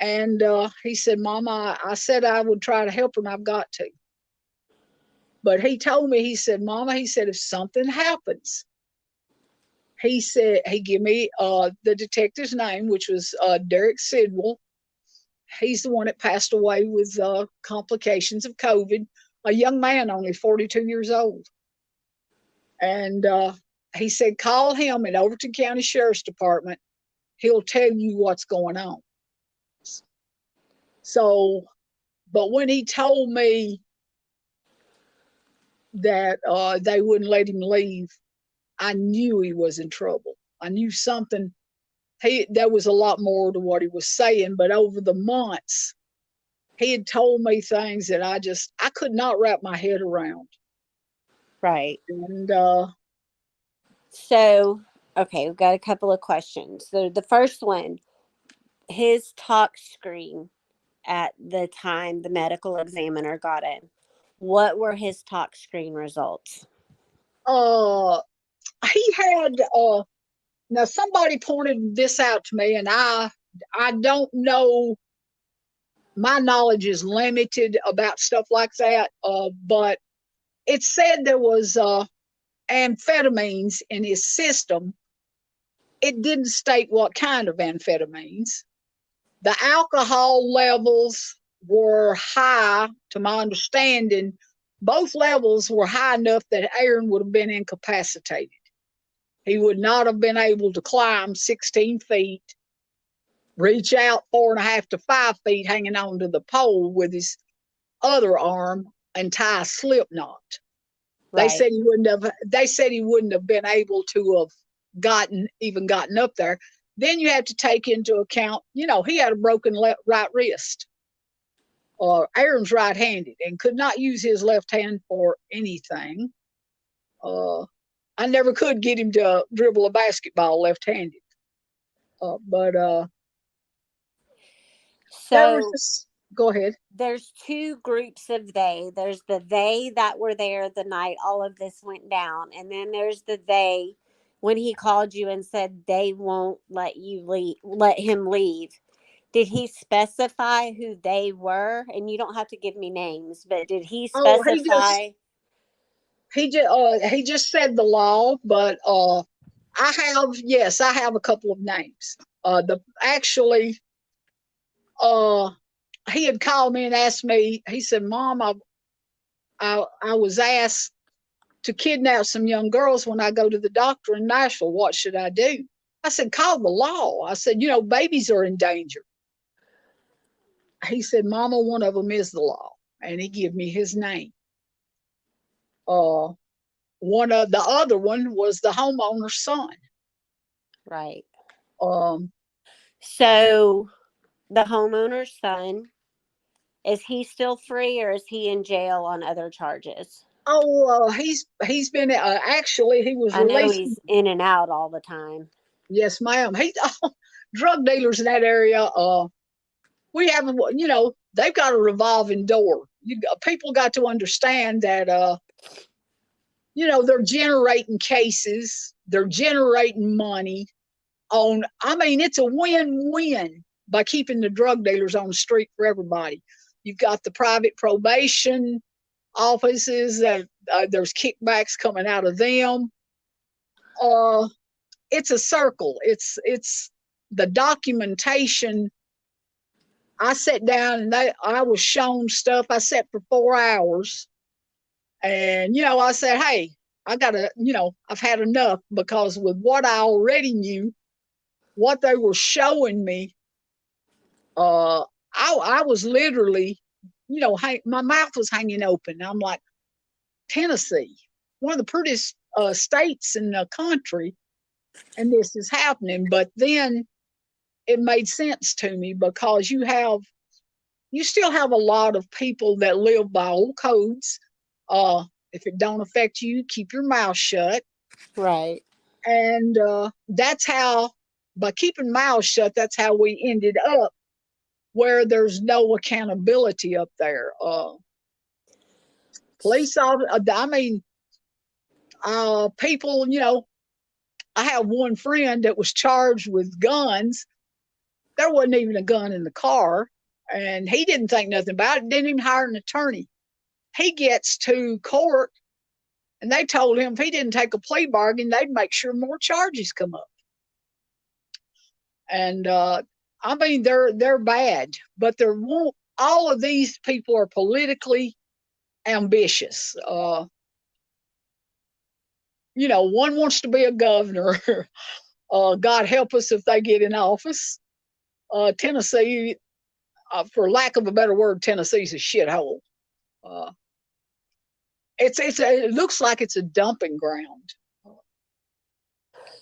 And he said, "Mama, I said I would try to help her, and I've got to." But he told me, he said, "Mama," he said, "if something happens," he said, he gave me the detective's name, which was Derek Sidwell. He's the one that passed away with complications of COVID, a young man, only 42 years old. And he said, "Call him at Overton County Sheriff's Department. He'll tell you what's going on." So, but when he told me that they wouldn't let him leave, I knew he was in trouble. I knew something. There was a lot more to what he was saying, but over the months, he had told me things that I could not wrap my head around. Right. And So, okay, we've got a couple of questions. So the first one, his talk screen at the time the medical examiner got in, what were his talk screen results? he had now somebody pointed this out to me, and I don't know. My knowledge is limited about stuff like that, but it said there was amphetamines in his system. It didn't state what kind of amphetamines. The alcohol levels were high, to my understanding. Both levels were high enough that Aaron would have been incapacitated. He would not have been able to climb 16 feet, reach out 4.5 to 5 feet hanging onto the pole with his other arm, and tie a slip knot. They Right. said he wouldn't have. They said he wouldn't have been able to have gotten up there. Then you have to take into account, he had a broken right wrist. Aaron's right-handed and could not use his left hand for anything. I never could get him to dribble a basketball left-handed. But there was So this. Go ahead. there's two groups of they. There's the they that were there the night all of this went down, and then there's the they when he called you and said they won't let him leave. Did he specify who they were? And you don't have to give me names, but did he Oh, he just specify? he just said the law, but I have a couple of names. The actually he had called me and asked me. He said, "Mom, I was asked to kidnap some young girls when I go to the doctor in Nashville. What should I do?" I said, "Call the law." I said, babies are in danger." He said, "Mama, one of them is the law," and he gave me his name. One of the other one was the homeowner's son. Right. Um, So the homeowner's son, is he still free or is he in jail on other charges? he's been actually he was I know released. he's in and out all the time. Yes, ma'am. Drug dealers in that area. We haven't. They've got a revolving door. People got to understand that. They're generating cases. They're generating money. It's a win-win by keeping the drug dealers on the street for everybody. You've got the private probation offices that there's kickbacks coming out of them. It's a circle. It's the documentation. I sat down and I was shown stuff. I sat for 4 hours, and I said, "Hey, I gotta, I've had enough," because with what I already knew, what they were showing me, I was literally, my mouth was hanging open. I'm like, Tennessee, one of the prettiest states in the country, and this is happening. But then it made sense to me because you still have a lot of people that live by old codes. If it don't affect you, keep your mouth shut. Right. And that's how, by keeping mouths shut, that's how we ended up where there's no accountability up there. Police officers, people, I have one friend that was charged with guns. There wasn't even a gun in the car, and he didn't think nothing about it, didn't even hire an attorney. He gets to court, and they told him if he didn't take a plea bargain, they'd make sure more charges come up. And they're bad, but there won't. All of these people are politically ambitious. One wants to be a governor. God help us if they get in office. Tennessee, for lack of a better word, Tennessee's a shithole. Uh, it looks like it's a dumping ground.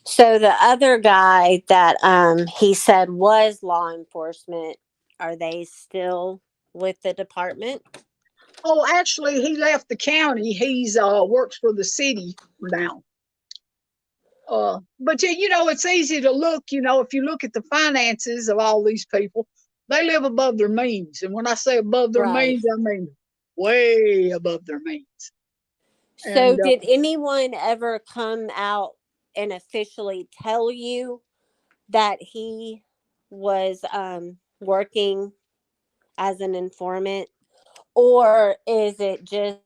So the other guy that he said was law enforcement, are they still with the department? Oh, actually, he left the county. He's works for the city now. But it's easy to look. If you look at the finances of all these people, they live above their means. And when I say above their Right. means, I mean way above their means. So And did anyone ever come out and officially tell you that he was working as an informant, or is it just,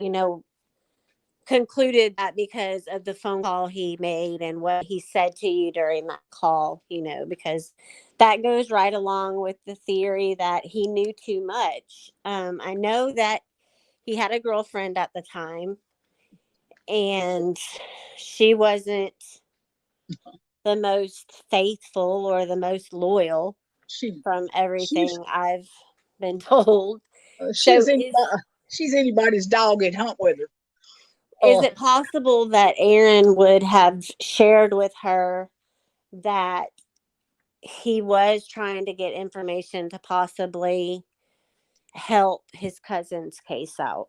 you know, concluded that because of the phone call he made and what he said to you during that call, because that goes right along with the theory that he knew too much. I know that he had a girlfriend at the time, and she wasn't the most faithful or the most loyal she from she's everything I've been told. she's So in. She's anybody's dog at hunt with her. Is Uh, it possible that Aaron would have shared with her that he was trying to get information to possibly help his cousin's case out?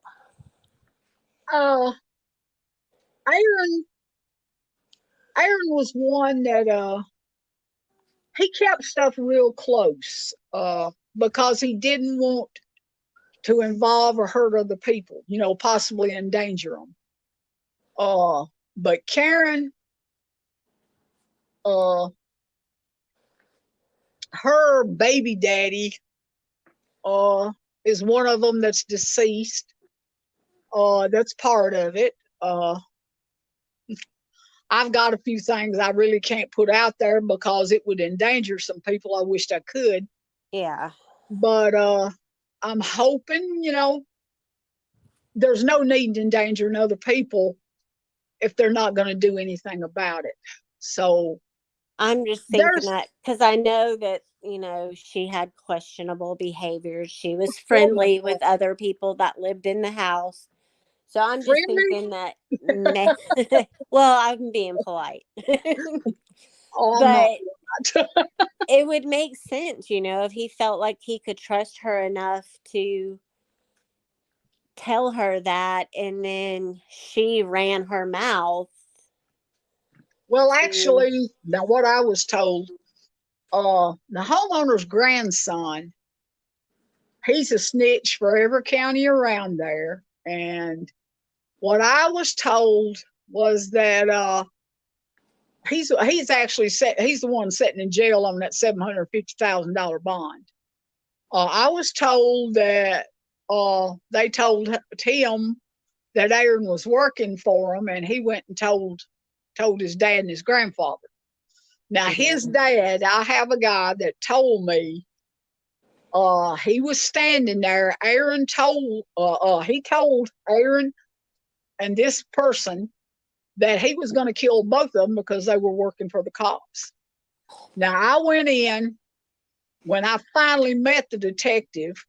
uh, Aaron, Aaron was one that he kept stuff real close because he didn't want to involve or hurt other people, possibly endanger them. But Karen, uh, her baby daddy uh, is one of them that's deceased. That's part of it. I've got a few things I really can't put out there because it would endanger some people. I wished I could. Yeah. But I'm hoping, there's no need in endangering other people if they're not going to do anything about it. So I'm just thinking there's that because I know that, she had questionable behaviors. She was friendly with other people that lived in the house. So I'm just friendly. thinking that, well, I'm being polite. Oh, I'm not. But it would make sense, if he felt like he could trust her enough to tell her that, and then she ran her mouth Well, to, actually, now what I was told, the homeowner's grandson, he's a snitch for every county around there. And what I was told was that he's actually he's the one sitting in jail on that $750,000 bond. I was told that they told him that Aaron was working for him, and he went and told his dad and his grandfather. Now his dad, I have a guy that told me he was standing there. Aaron told he told Aaron and this person that he was going to kill both of them because they were working for the cops. Now I went in when I finally met the detective.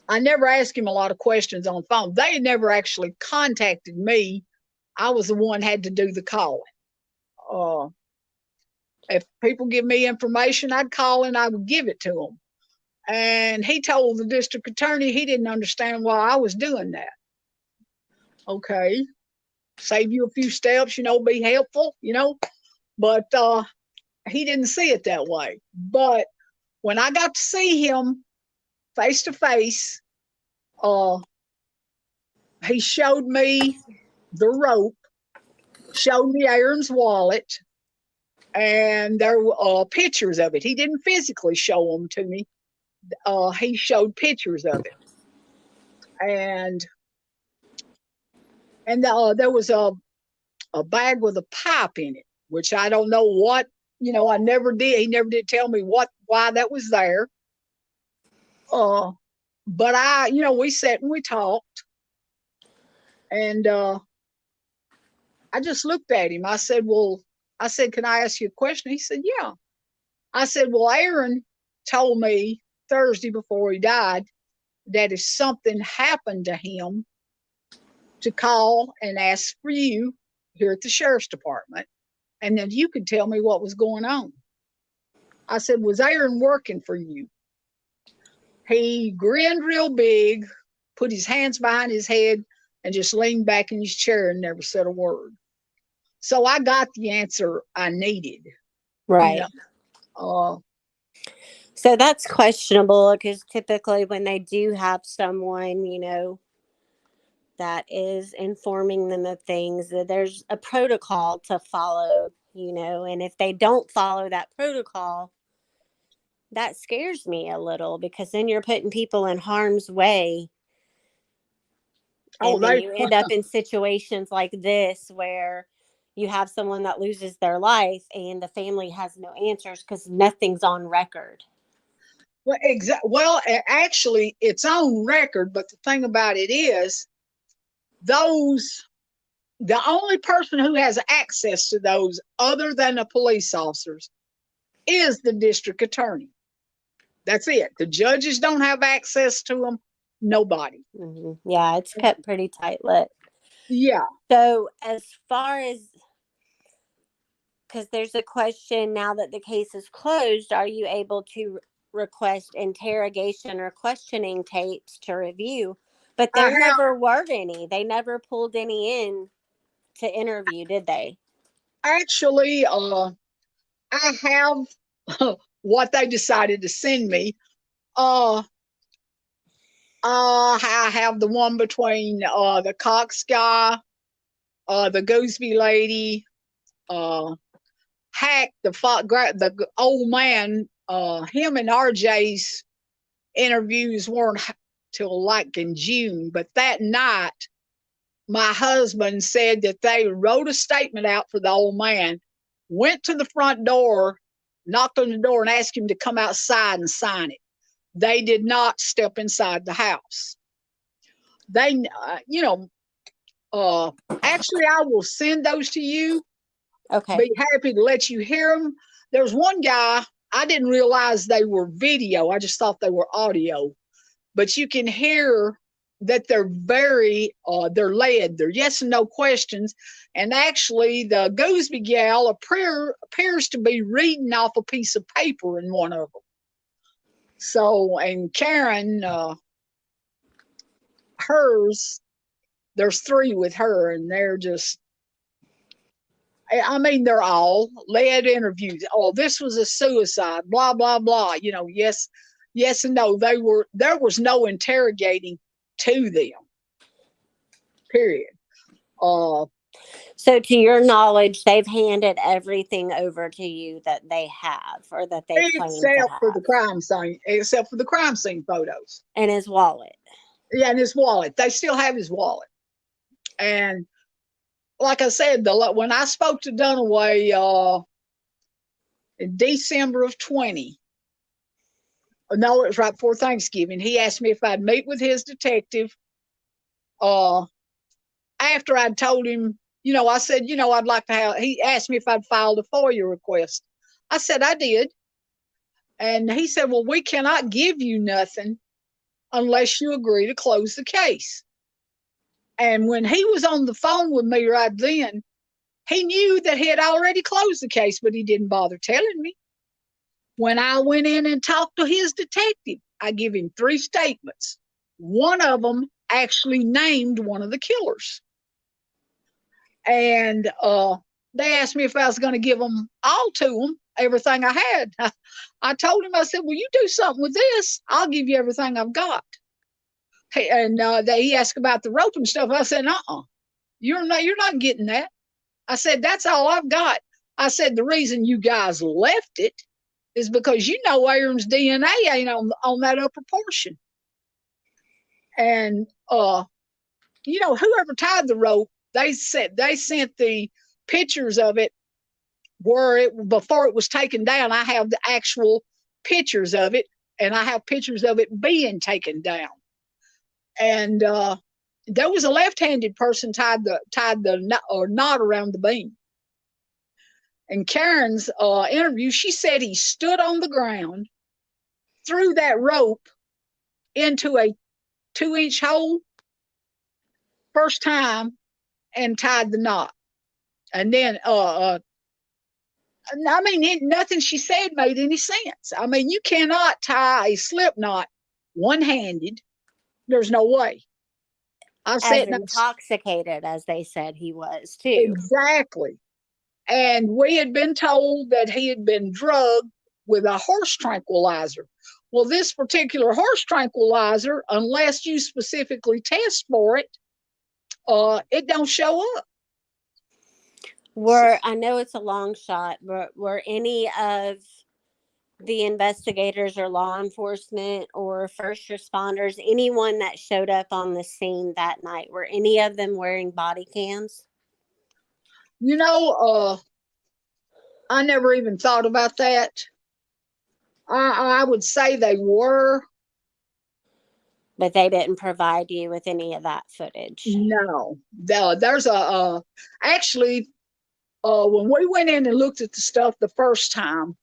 I never asked him a lot of questions on the phone. They never actually contacted me. I was the one had to do the calling. If people give me information, I'd call and I would give it to them. And he told the district attorney he didn't understand why I was doing that. Okay, save you a few steps, be helpful, but he didn't see it that way. But when I got to see him face to face, he showed me the rope, showed me Aaron's wallet, and there were pictures of it. He didn't physically show them to me. He showed pictures of it. And there was a bag with a pipe in it, which I don't know what, I never did. He never did tell me why that was there. But we sat and we talked, and I just looked at him. I said, can I ask you a question? He said, yeah. I said, well, Aaron told me Thursday before he died that if something happened to him, to call and ask for you here at the sheriff's department, and then you could tell me what was going on. I said, was Aaron working for you? He grinned real big, put his hands behind his head, and just leaned back in his chair and never said a word. So I got the answer I needed. right. So that's questionable because typically when they do have someone, that is informing them of things, that there's a protocol to follow, and if they don't follow that protocol, that scares me a little because then you're putting people in harm's way. And then you end up in situations like this where you have someone that loses their life and the family has no answers because nothing's on record. Well, actually, it's on record, but the thing about it is, the only person who has access to those other than the police officers is the district attorney. That's it. The judges don't have access to them. Nobody. Yeah, it's kept pretty tight-lipped. Yeah. So as far as, because there's a question now that the case is closed, are you able to request interrogation or questioning tapes to review? But I there have never were any. They never pulled any in to interview, did they? actually, I have what they decided to send me. Uh, I have the one between the Cox guy, the Gooseby lady, Hack, the old man. Him and RJ's interviews weren't till like in June, but that night, my husband said that they wrote a statement out for the old man, went to the front door, knocked on the door, and asked him to come outside and sign it. They did not step inside the house. They, actually, I will send those to you. Okay. Be happy to let you hear them. There's one guy, I didn't realize they were video. I just thought they were audio. But you can hear that they're they're led. They're yes and no questions. And actually, the Gooseby gal appears to be reading off a piece of paper in one of them. So, and Karen, hers, there's 3 with her, and they're just, I mean, they're all led interviews. Oh, this was a suicide, blah, blah, blah. Yes, yes and no. There was no interrogating to them, period. So, to your knowledge, they've handed everything over to you that they have or that they claim to Except for have, the crime scene photos. and his wallet. Yeah, and his wallet. They still have his wallet. And like I said, when I spoke to Dunaway in December of 20, no, it was right before Thanksgiving, he asked me if I'd meet with his detective. After I'd told him, I said, I'd like to have, he asked me if I'd filed a FOIA request. I said I did. And he said, well, we cannot give you nothing unless you agree to close the case. And when he was on the phone with me right then, he knew that he had already closed the case, but he didn't bother telling me. When I went in and talked to his detective, I give him 3 statements. One of them actually named one of the killers. And they asked me if I was going to give them all to them, everything I had. I told him, I said, well, you do something with this, I'll give you everything I've got. And he asked about the rope and stuff. I said, you're not getting that. I said, that's all I've got. I said, the reason you guys left it is because Aaron's DNA ain't on that upper portion. And whoever tied the rope, they sent the pictures of it before it was taken down. I have the actual pictures of it, and I have pictures of it being taken down. And there was a left-handed person tied the knot around the beam. In Karen's interview, she said he stood on the ground, threw that rope into a 2-inch hole first time, and tied the knot. And then, nothing she said made any sense. I mean, you cannot tie a slip knot one-handed. There's no way. I've As said intoxicated as they said he was, too. Exactly. And we had been told that he had been drugged with a horse tranquilizer. Well, this particular horse tranquilizer, unless you specifically test for it, it don't show up. I know it's a long shot, but were any of the investigators or law enforcement or first responders, anyone that showed up on the scene that night, were any of them wearing body cams? I never even thought about that. I would say they were. But they didn't provide you with any of that footage? No. There's actually, when we went in and looked at the stuff the first time,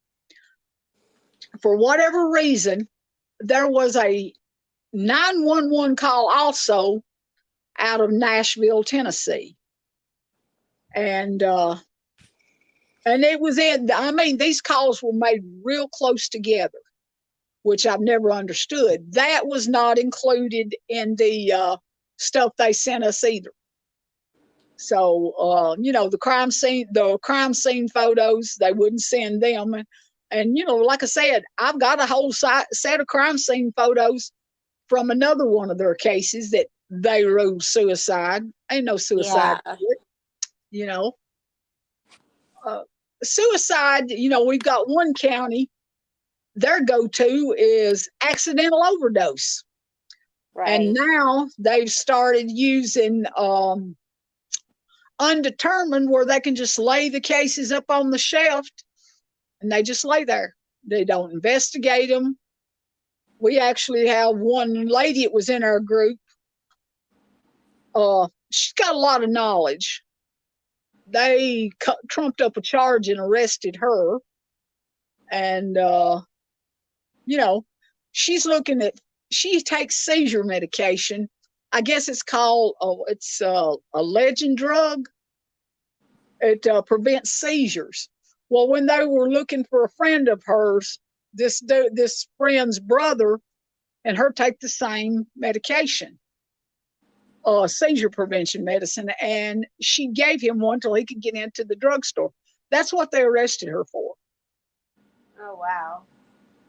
for whatever reason, there was a 911 call also out of Nashville, Tennessee. And it was these calls were made real close together, which I've never understood. That was not included in the stuff they sent us either. So, the crime scene photos, they wouldn't send them. And like I said, I've got a whole set of crime scene photos from another one of their cases that they ruled suicide. Ain't no suicide. Yeah. Suicide, we've got one county, their go-to is accidental overdose. Right. And now they've started using undetermined, where they can just lay the cases up on the shelf and they just lay there. They don't investigate them. We actually have one lady that was in our group. She's got a lot of knowledge. They trumped up a charge and arrested her. And, she takes seizure medication. I guess it's called, it's a legend drug. It prevents seizures. Well, when they were looking for a friend of hers, this friend's brother and her take the same medication, seizure prevention medicine, and she gave him one till he could get into the drugstore. That's what they arrested her for. Oh, wow.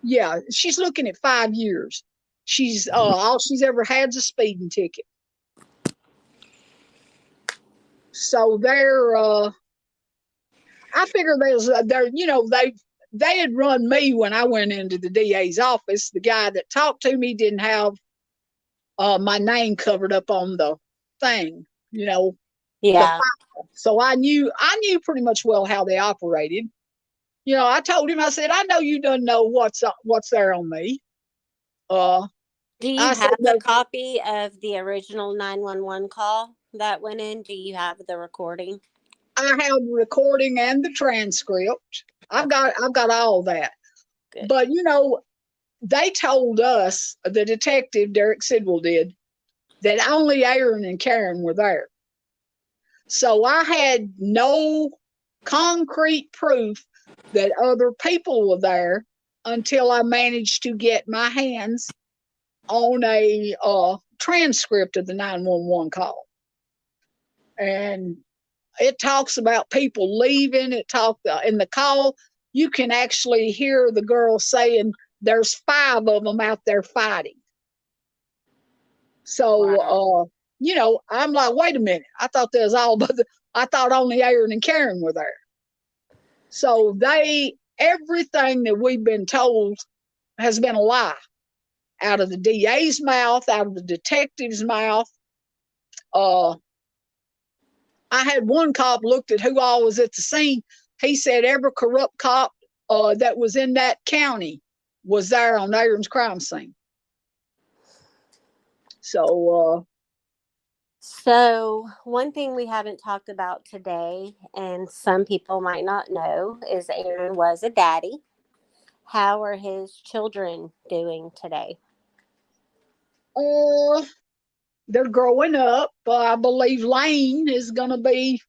Yeah, she's looking at 5 years. She's all she's ever had is a speeding ticket. So I figure they had run me when I went into the DA's office. The guy that talked to me didn't have my name covered up on the thing, Yeah. So I knew pretty much well how they operated. I told him, I said, I know you don't know what's there on me. Do you have a copy of the original 911 call that went in? Do you have the recording? I have the recording and the transcript. I've got all that. Good. But they told us, the detective Derek Sidwell did, that only Aaron and Karen were there. So I had no concrete proof that other people were there until I managed to get my hands on a transcript of the 911 call. And it talks about people leaving. It talked in the call, you can actually hear the girl saying there's 5 of them out there fighting. So, wow. I'm like, wait a minute. I thought there was I thought only Aaron and Karen were there. So everything that we've been told has been a lie, out of the DA's mouth, out of the detective's mouth. I had one cop looked at who all was at the scene. He said every corrupt cop that was in that county was there on Aaron's crime scene. So one thing we haven't talked about today, and some people might not know, is Aaron was a daddy. How are his children doing today? They're growing up. I believe Lane is going to be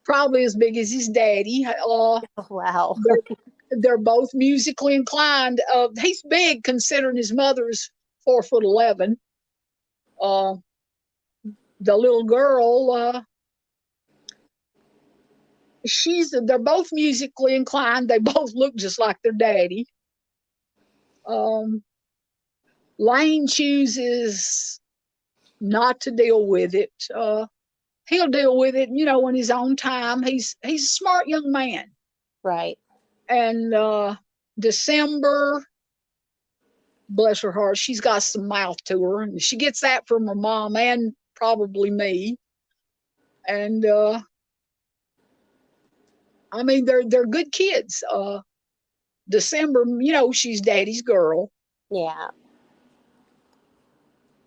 probably as big as his daddy. Wow. They're both musically inclined. He's big considering his mother's 4'11". The little girl, they're both musically inclined. They both look just like their daddy. Lane chooses not to deal with it. He'll deal with it, in his own time. He's a smart young man. Right. And December, bless her heart, she's got some mouth to her, and she gets that from her mom and probably me. And they're good kids. December, she's daddy's girl. Yeah.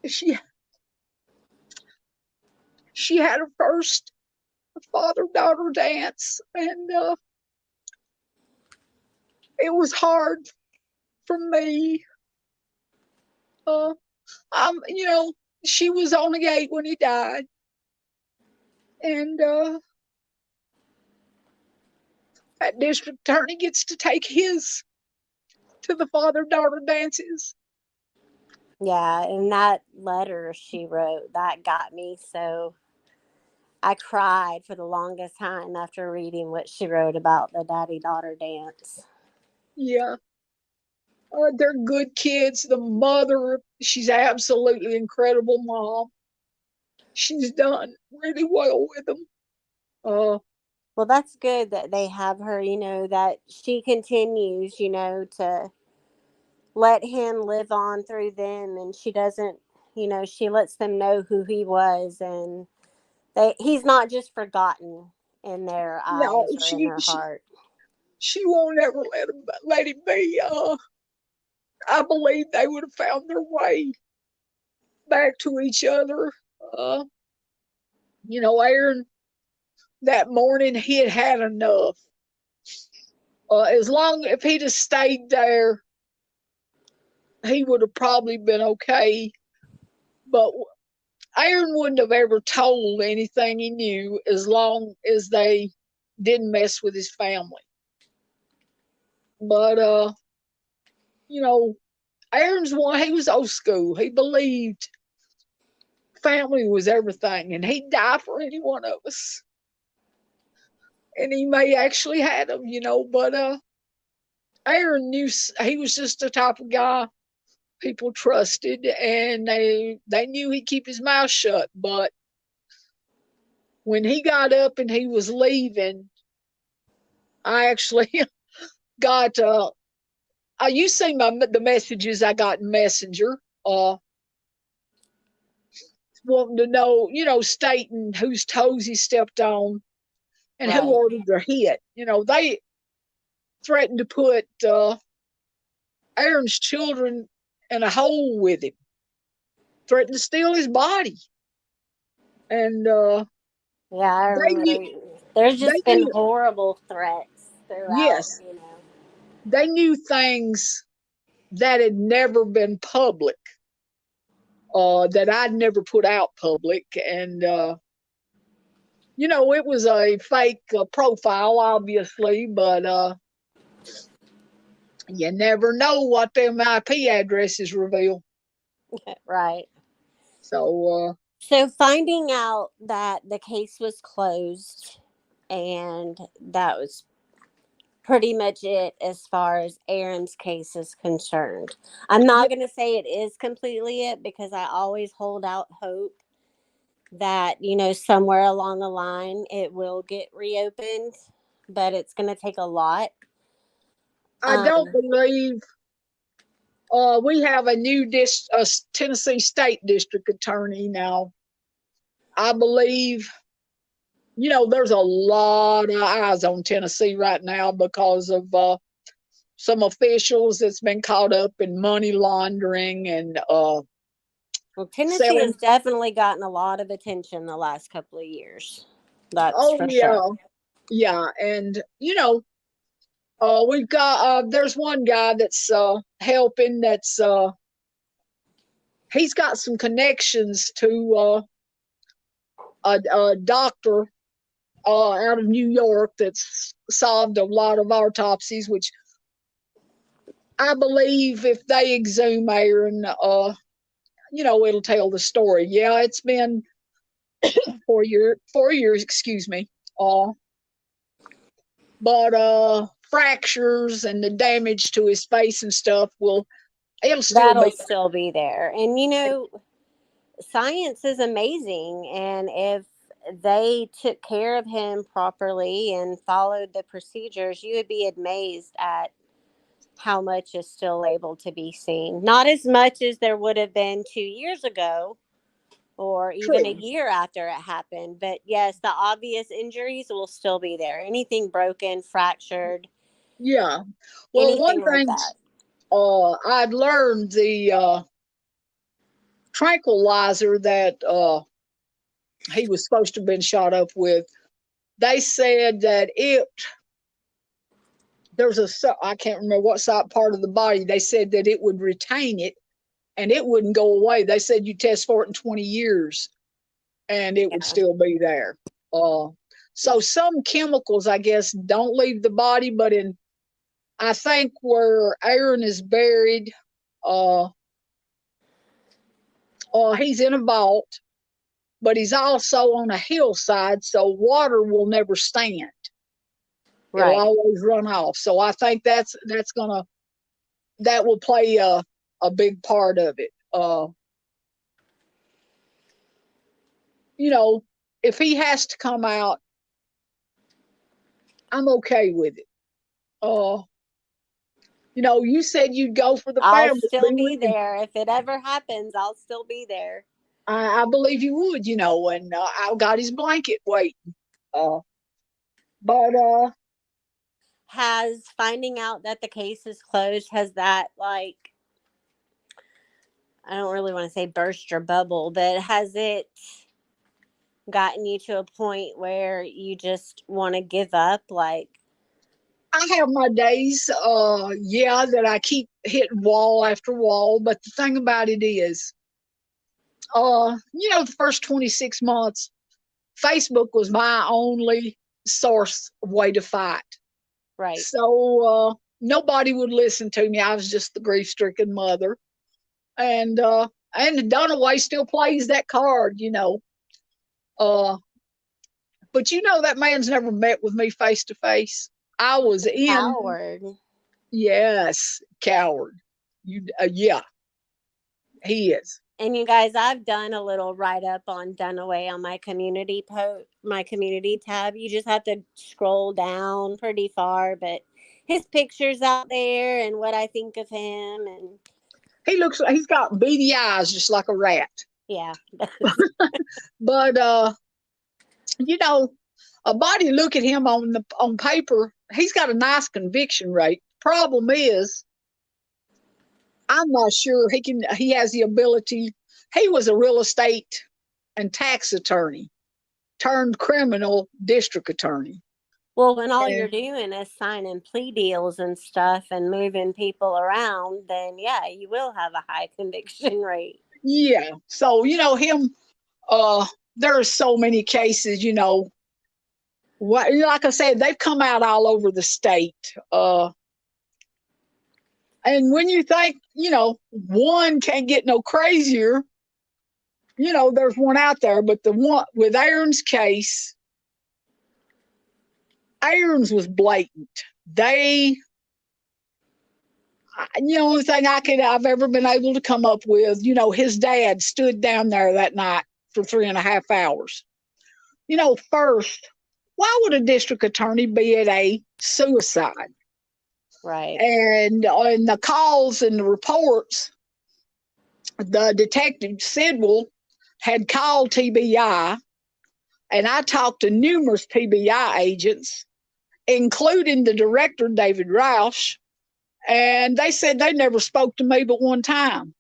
She had her first father-daughter dance, and it was hard for me. You know, she was only 8 when he died. And that district attorney gets to take his to the father-daughter dances. Yeah, and that letter she wrote, that got me so I cried for the longest time after reading what she wrote about the daddy-daughter dance. Yeah. They're good kids. The mother, she's absolutely incredible mom. She's done really well with them. Uh, Well, that's good that they have her, that she continues, to let him live on through them, and she doesn't, she lets them know who he was, and he's not just forgotten in their no, eyes or in their heart. she won't ever let him be. I believe they would have found their way back to each other. Uh, Aaron, that morning he had had enough. As long if he'd have stayed there, he would have probably been okay. But Aaron wouldn't have ever told anything he knew as long as they didn't mess with his family. But you know, Aaron's one. He was old school. He believed family was everything, and he'd die for any one of us. And he may actually had them, but Aaron knew he was just the type of guy people trusted, and they knew he'd keep his mouth shut. But when he got up and he was leaving, I actually got you see the messages I got in Messenger, wanting to know, stating whose toes he stepped on and who Right. ordered their hit. They threatened to put Aaron's children in a hole with him, threatened to steal his body. And Yeah, I they knew, remember. There's they just been knew, horrible threats throughout, yes, they knew things that had never been public, that I'd never put out public. And, it was a fake profile, obviously, but you never know what them IP addresses reveal. Right. So, So finding out that the case was closed, and that was pretty much it as far as Aaron's case is concerned. I'm yeah, not going to say it is completely it, because I always hold out hope that, somewhere along the line it will get reopened, but it's going to take a lot. I don't Um, believe we have a new Tennessee State District Attorney now. I believe, there's a lot of eyes on Tennessee right now because of some officials that's been caught up in money laundering and well, Tennessee has selling. definitely gotten a lot of attention the last couple of years. That's Oh, for sure. yeah. Yeah. And, we've got, there's one guy that's helping, he's got some connections to a doctor out of New York that's solved a lot of autopsies, which I believe if they exhume Aaron, it'll tell the story. Yeah, it's been 4 years, excuse me. Uh, but fractures and the damage to his face and stuff it'll still That'll be. still be there. And science is amazing, and if they took care of him properly and followed the procedures, you would be amazed at how much is still able to be seen. Not as much as there would have been 2 years ago or even a True. year after it happened, but yes, the obvious injuries will still be there. Anything broken, fractured, Yeah. Well, one anything like thing that. I'd learned the tranquilizer that he was supposed to have been shot up with. They said that there's I can't remember what side part of the body. They said that it would retain it and it wouldn't go away. They said you test for it in 20 years and it would Yeah. still be there. So some chemicals, I guess, don't leave the body, but I think where Aaron is buried, uh, he's in a vault, but he's also on a hillside, so water will never stand. It'll Right. always run off. So I think that will play a big part of it. You know, if he has to come out, I'm okay with it. You said you'd go for the I'll family. still be there. If it ever happens, I'll still be there. I believe you would, and I've got his blanket waiting. But Has finding out that the case is closed, has that, like, I don't really want to say burst your bubble, but has it gotten you to a point where you just want to give up? Like, I have my days, yeah, that I keep hitting wall after wall. But the thing about it is, the first 26 months, Facebook was my only source of way to fight. right. So nobody would listen to me. I was just the grief-stricken mother, and Dunaway still plays that card. But that man's never met with me face to face. I was in. Howard. Yes, coward. Yeah, he is. And you guys, I've done a little write up on Dunaway on my community tab. You just have to scroll down pretty far, but his pictures out there and what I think of him, and He's got beady eyes just like a rat. yeah. But a body look at him on paper, he's got a nice conviction rate. Problem is, I'm not sure he has the ability. He was a real estate and tax attorney turned criminal district attorney. Well, when all you're doing is signing plea deals and stuff and moving people around, then yeah, you will have a high conviction rate. Yeah. So, him, there are so many cases, like I said, they've come out all over the state. And when you think, one can't get no crazier, there's one out there. But the one with Aaron's case, Aaron's was blatant. The only thing I've ever been able to come up with, his dad stood down there that night for 3.5 hours. First, why would a district attorney be at a suicide? Right. And on the calls and the reports, the detective Sidwell had called TBI, and I talked to numerous TBI agents, including the director, David Roush, and they said they never spoke to me but one time.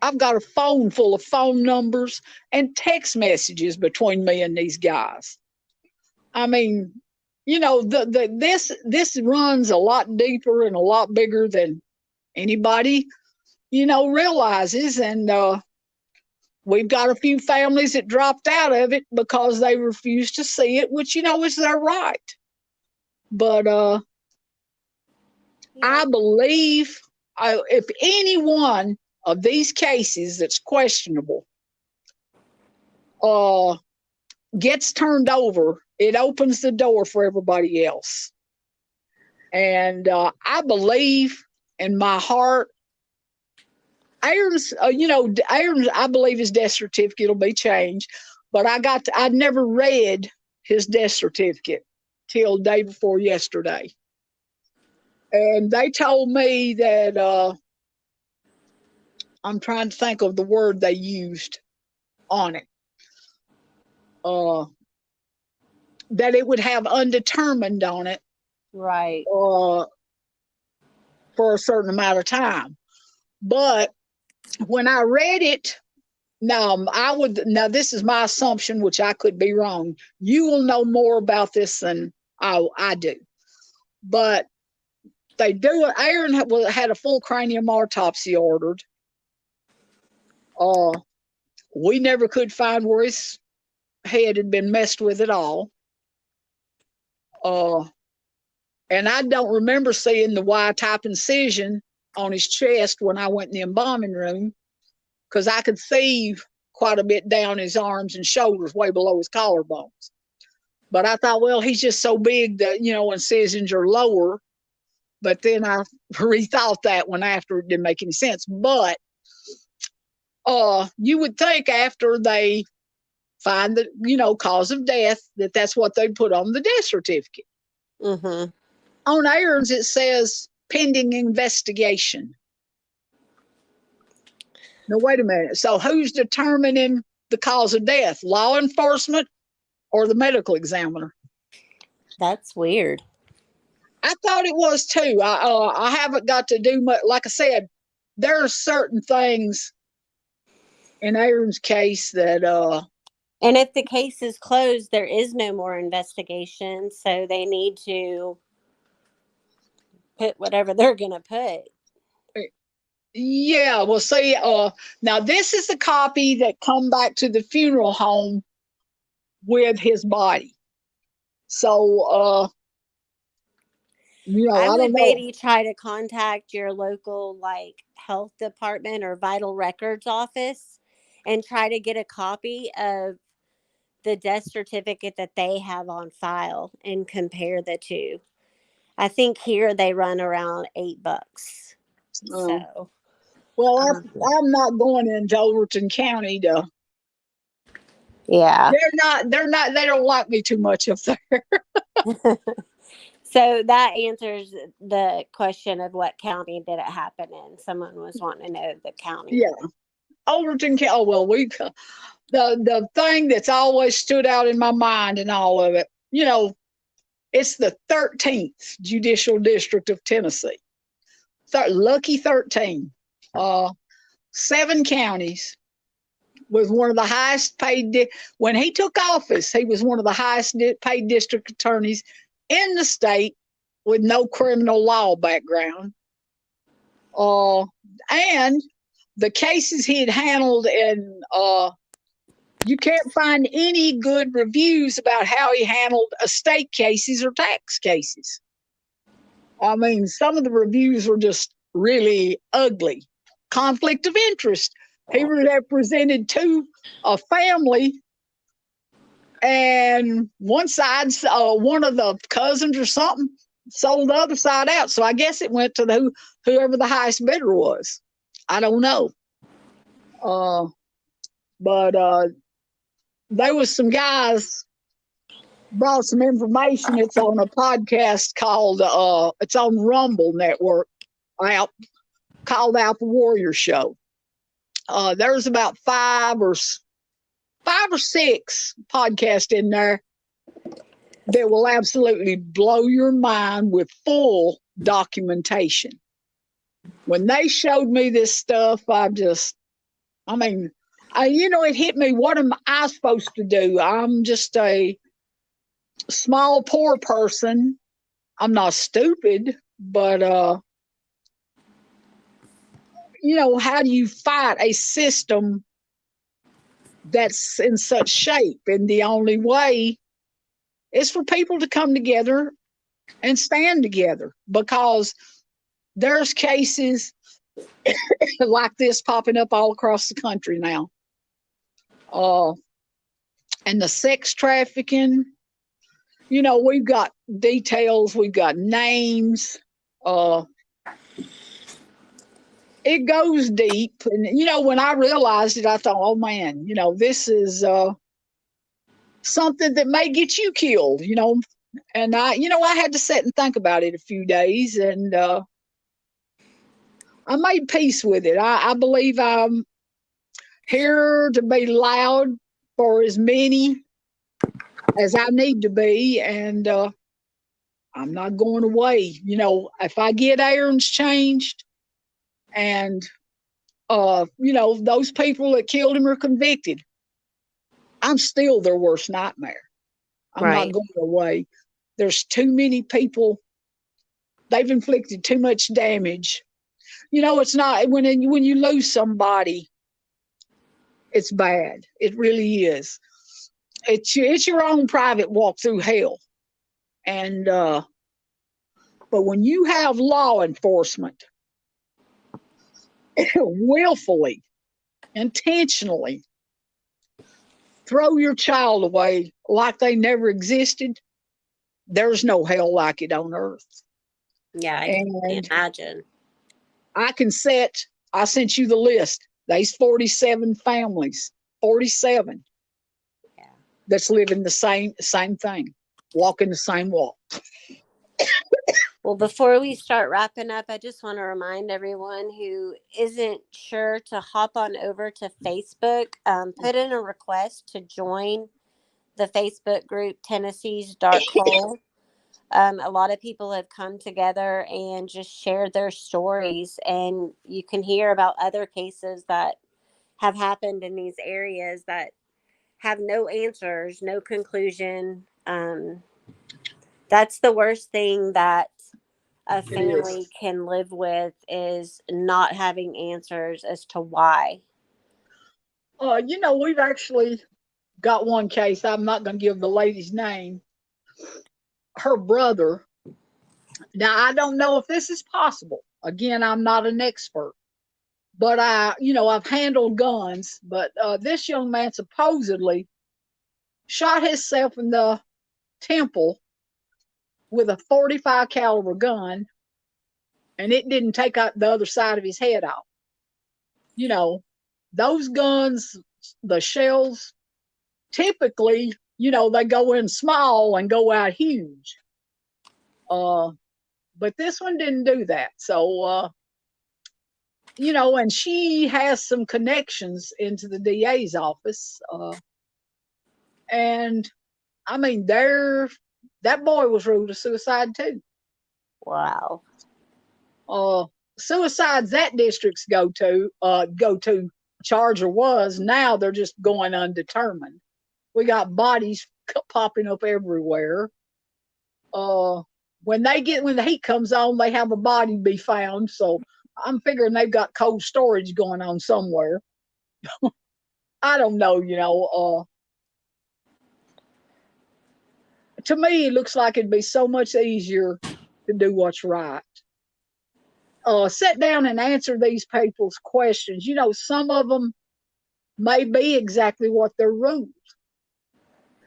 I've got a phone full of phone numbers and text messages between me and these guys. I mean, this runs a lot deeper and a lot bigger than anybody, realizes. And we've got a few families that dropped out of it because they refused to see it, which, is their right. But I believe if any one of these cases that's questionable gets turned over, it opens the door for everybody else. And I believe in my heart, Aaron's, I believe his death certificate will be changed, but I never read his death certificate till day before yesterday. And they told me that, I'm trying to think of the word they used on it, that it would have undetermined on it. Right. For a certain amount of time. But when I read it, now this is my assumption, which I could be wrong. You will know more about this than I do. But they do. Aaron had a full cranium autopsy ordered. Uh, we never could find where his head had been messed with at all. Uh, and I don't remember seeing the Y-type incision on his chest when I went in the embalming room, because I could see quite a bit down his arms and shoulders, way below his collarbones. But I thought, well, he's just so big that, incisions are lower. But then I rethought that one after. It didn't make any sense. But you would think after they find the, cause of death, that's what they put on the death certificate. Mm-hmm. On Aaron's, it says pending investigation. Now, wait a minute. So who's determining the cause of death? Law enforcement or the medical examiner? That's weird. I thought it was too. I haven't got to do much. Like I said, there are certain things in Aaron's case that And if the case is closed, there is no more investigation, so they need to put whatever they're going to put. Yeah, well, see, now this is a copy that come back to the funeral home with his body. So, I I would don't know. maybe try to contact your local health department or vital records office and try to get a copy of the death certificate that they have on file and compare the two. I think here they run around $8. So, Well, um, I'm not going into Overton County to. yeah. They don't like me too much up there. So that answers the question of what county did it happen in. Someone was wanting to know the county. Yeah, Overton County. Oh, well, the thing that's always stood out in my mind in all of it, it's the 13th Judicial District of Tennessee. Lucky 13. 7 counties, was one of the highest paid. When he took office, he was one of the highest paid district attorneys in the state with no criminal law background. And the cases he had handled, and you can't find any good reviews about how he handled estate cases or tax cases. I mean, some of the reviews were just really ugly. Conflict of interest. He represented a family, and one side, one of the cousins or something, sold the other side out. So I guess it went to whoever the highest bidder was. I don't know. But there was some guys brought some information. It's on a podcast called it's on Rumble Network called Out the Warrior Show. There's about five or six podcasts in there that will absolutely blow your mind with full documentation. When they showed me this stuff, it hit me. What am I supposed to do? I'm just a small, poor person. I'm not stupid, but how do you fight a system that's in such shape? And the only way is for people to come together and stand together, because there's cases like this popping up all across the country now. And the sex trafficking, we've got details, we've got names. It goes deep. And, when I realized it, I thought, oh man, this is something that may get you killed, And I had to sit and think about it a few days, and I made peace with it. I believe I'm here to be loud for as many as I need to be, and I'm not going away. If I get Aaron's changed, and those people that killed him are convicted, I'm still their worst nightmare. I'm not going away. There's too many people. They've inflicted too much damage. It's not when you lose somebody, It's bad. It really is. It's your own private walk through hell. And but when you have law enforcement willfully, intentionally throw your child away like they never existed, there's no hell like it on earth. Yeah, I can And imagine. I sent you the list. There's 47 families, 47 Yeah. that's living the same thing, walking the same walk. Well, before we start wrapping up, I just want to remind everyone who isn't sure to hop on over to Facebook, put in a request to join the Facebook group Tennessee's Dark Hole. A lot of people have come together and just shared their stories, and you can hear about other cases that have happened in these areas that have no answers, no conclusion. That's the worst thing that a It is. family can live with, is not having answers as to why. We've actually got one case. I'm not going to give the lady's name. Her brother. Now, I don't know if this is possible. Again, I'm not an expert, but I've handled guns. But this young man supposedly shot himself in the temple with a 45 caliber gun, and it didn't take out the other side of his head off. Those guns, the shells, typically, they go in small and go out huge. But this one didn't do that. So, and she has some connections into the DA's office. And I mean, that boy was ruled a suicide too. Wow. Suicides that district's go to charge, or was. Now they're just going undetermined. We got bodies popping up everywhere. When the heat comes on, they have a body be found. So I'm figuring they've got cold storage going on somewhere. I don't know. To me, it looks like it'd be so much easier to do what's right. Sit down and answer these people's questions. Some of them may be exactly what they're ruled.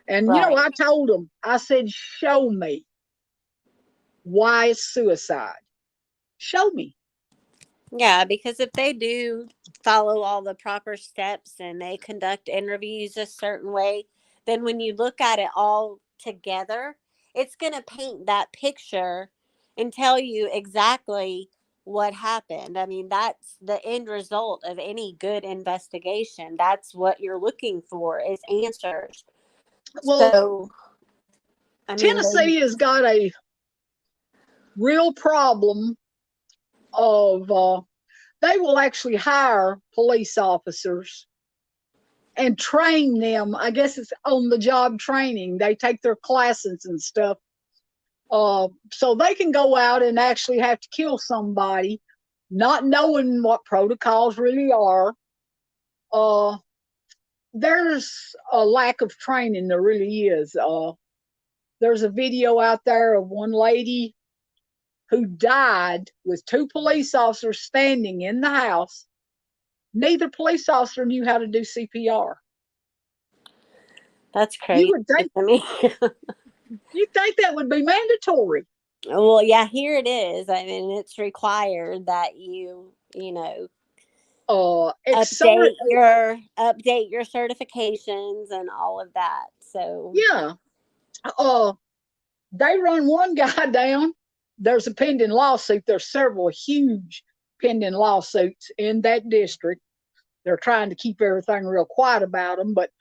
And, Right. I told them, I said, show me why it's suicide. Show me. Yeah, because if they do follow all the proper steps and they conduct interviews a certain way, then when you look at it all together, it's going to paint that picture and tell you exactly what happened. I mean, that's the end result of any good investigation. That's what you're looking for, is answers. Well, So, I mean, Tennessee has got a real problem of they will actually hire police officers and train them. I guess it's on the job training. They take their classes and stuff. So they can go out and actually have to kill somebody, not knowing what protocols really are. There's a lack of training. There really is. There's a video out there of one lady who died with two police officers standing in the house. Neither police officer knew how to do CPR. that's You crazy would think to me. you'd think that would be mandatory. Well, yeah, here it is. I mean, it's required that you know, Exert update your certifications and all of that. So, Yeah. They run one guy down. There's a pending lawsuit. There's several huge pending lawsuits in that district. They're trying to keep everything real quiet about them, but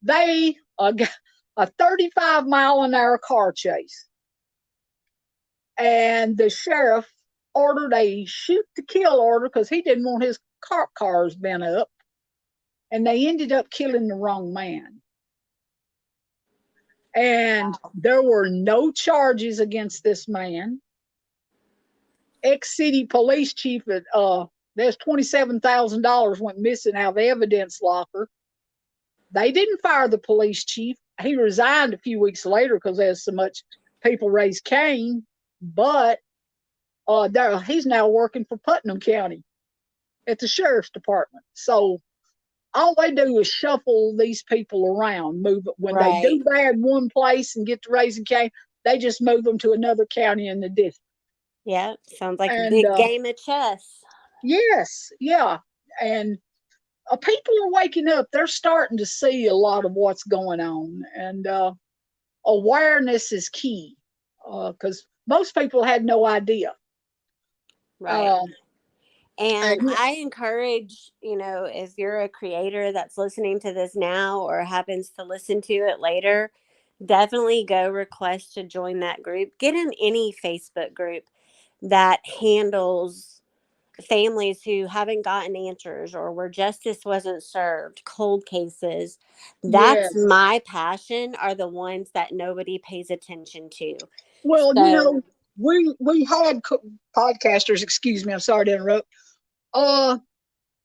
they got a 35-mile-an-hour car chase, and the sheriff ordered a shoot to kill order because he didn't want his cars bent up, and they ended up killing the wrong man. And there were no charges against this man. Ex-city police chief at there's $27,000 went missing out of the evidence locker. They didn't fire the police chief. He resigned a few weeks later because there's so much people raised Cain. But he's now working for Putnam County at the sheriff's department. So all they do is shuffle these people around, move when they Right. do bad one place and get to raising Cain, they just move them to another county in the district. Yeah. Sounds like a And big game of chess. yes, yeah, and people are waking up. They're starting to see a lot of what's going on, and awareness is key because most people had no idea. Right. Uh, And and I encourage, if you're a creator that's listening to this now or happens to listen to it later, definitely go request to join that group. Get in any Facebook group that handles families who haven't gotten answers or where justice wasn't served, cold cases. That's yes, my passion, are the ones that nobody pays attention to. well, So, we had podcasters. Excuse me, I'm sorry to interrupt. Uh,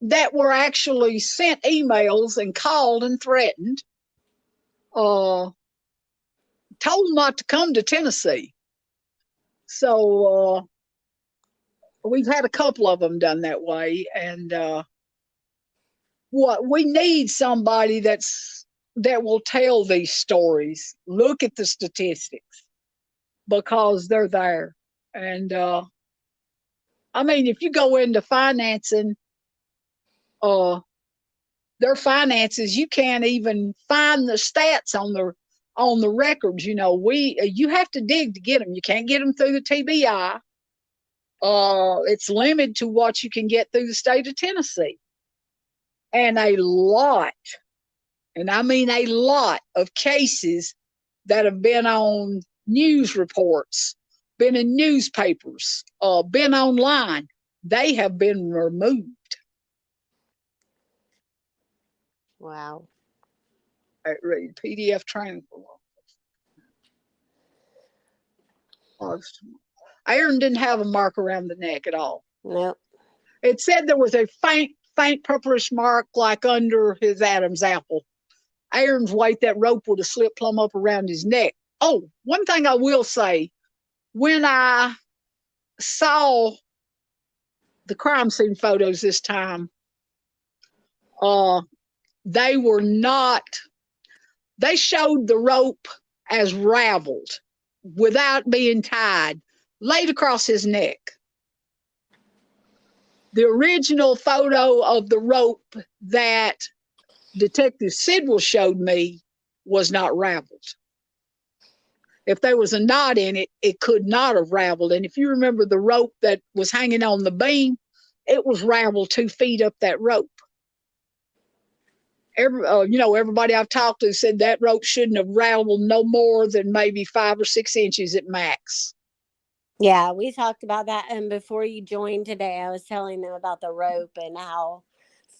that were actually sent emails and called and threatened. Told them not to come to Tennessee. So we've had a couple of them done that way, and what we need somebody that will tell these stories. Look at the statistics because they're there, and I mean, if you go into financing, uh, their finances, you can't even find the stats on the records. You have to dig to get them. You can't get them through the TBI. It's limited to what you can get through the state of Tennessee. And a lot, and I mean a lot of cases that have been on news reports, been in newspapers, been online, they have been removed. wow. I read PDF training for Aaron didn't have a mark around the neck at all. Nope. It said there was a faint purplish mark like under his Adam's apple. Aaron's weight, that rope would have slipped plumb up around his neck. Oh, one thing I will say, when I saw the crime scene photos this time, they were not, they showed the rope as raveled without being tied, laid across his neck. The original photo of the rope that Detective Sidwell showed me was not raveled. If there was a knot in it, it could not have raveled. And if you remember the rope that was hanging on the beam, it was raveled 2 feet up that rope. Everybody I've talked to said that rope shouldn't have raveled no more than maybe 5 or 6 inches at max. Yeah, we talked about that. And before you joined today, I was telling them about the rope and how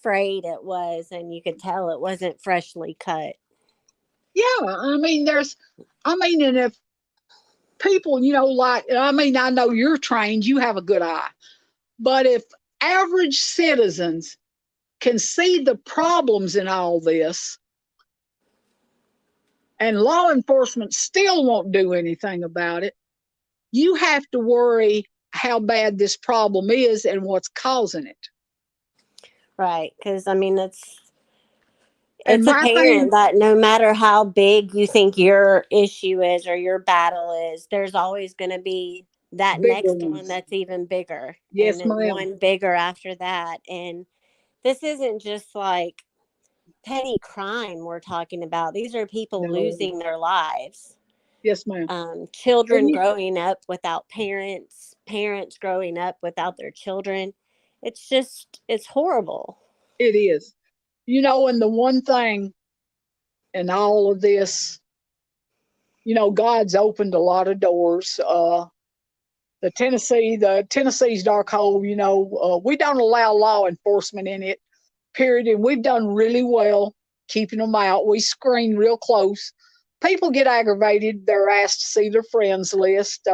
frayed it was. And you could tell it wasn't freshly cut. Yeah, and if people, I know you're trained, you have a good eye. But if average citizens can see the problems in all this, and law enforcement still won't do anything about it, you have to worry how bad this problem is and what's causing it. Right. Because, And it's my apparent thing, that no matter how big you think your issue is or your battle is, there's always going to be that bigger next one ones. that's even bigger, and Yes, then ma'am. one bigger after that. And this isn't just like petty crime we're talking about. These are people No. losing their lives. Yes, ma'am. Children And growing up without parents, parents growing up without their children. It's horrible. it is. And the one thing in all of this, God's opened a lot of doors. The Tennessee's dark hole, we don't allow law enforcement in it, period. And we've done really well keeping them out. We screen real close. People get aggravated. They're asked to see their friends list.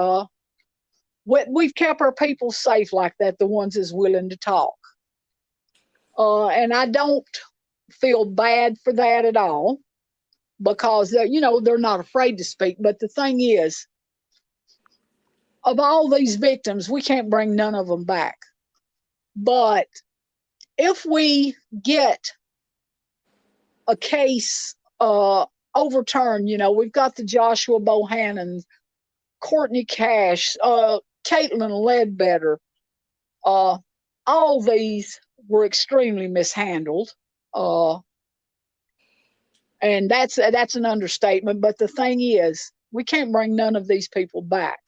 We've kept our people safe like that, the ones that's willing to talk. And I don't feel bad for that at all because they're not afraid to speak. But the thing is, of all these victims, we can't bring none of them back. But if we get a case overturned, we've got the Joshua Bohannon, Courtney Cash, Caitlin Ledbetter, all these were extremely mishandled. And that's an understatement. But the thing is, we can't bring none of these people back.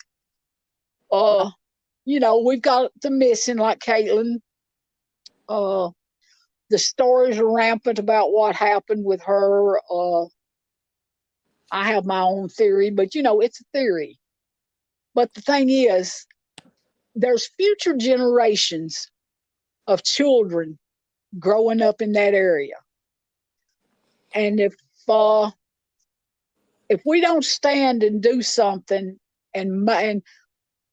We've got the missing like Caitlin. The stories are rampant about what happened with her. I have my own theory, but it's a theory. But the thing is, there's future generations of children growing up in that area. And if we don't stand and do something and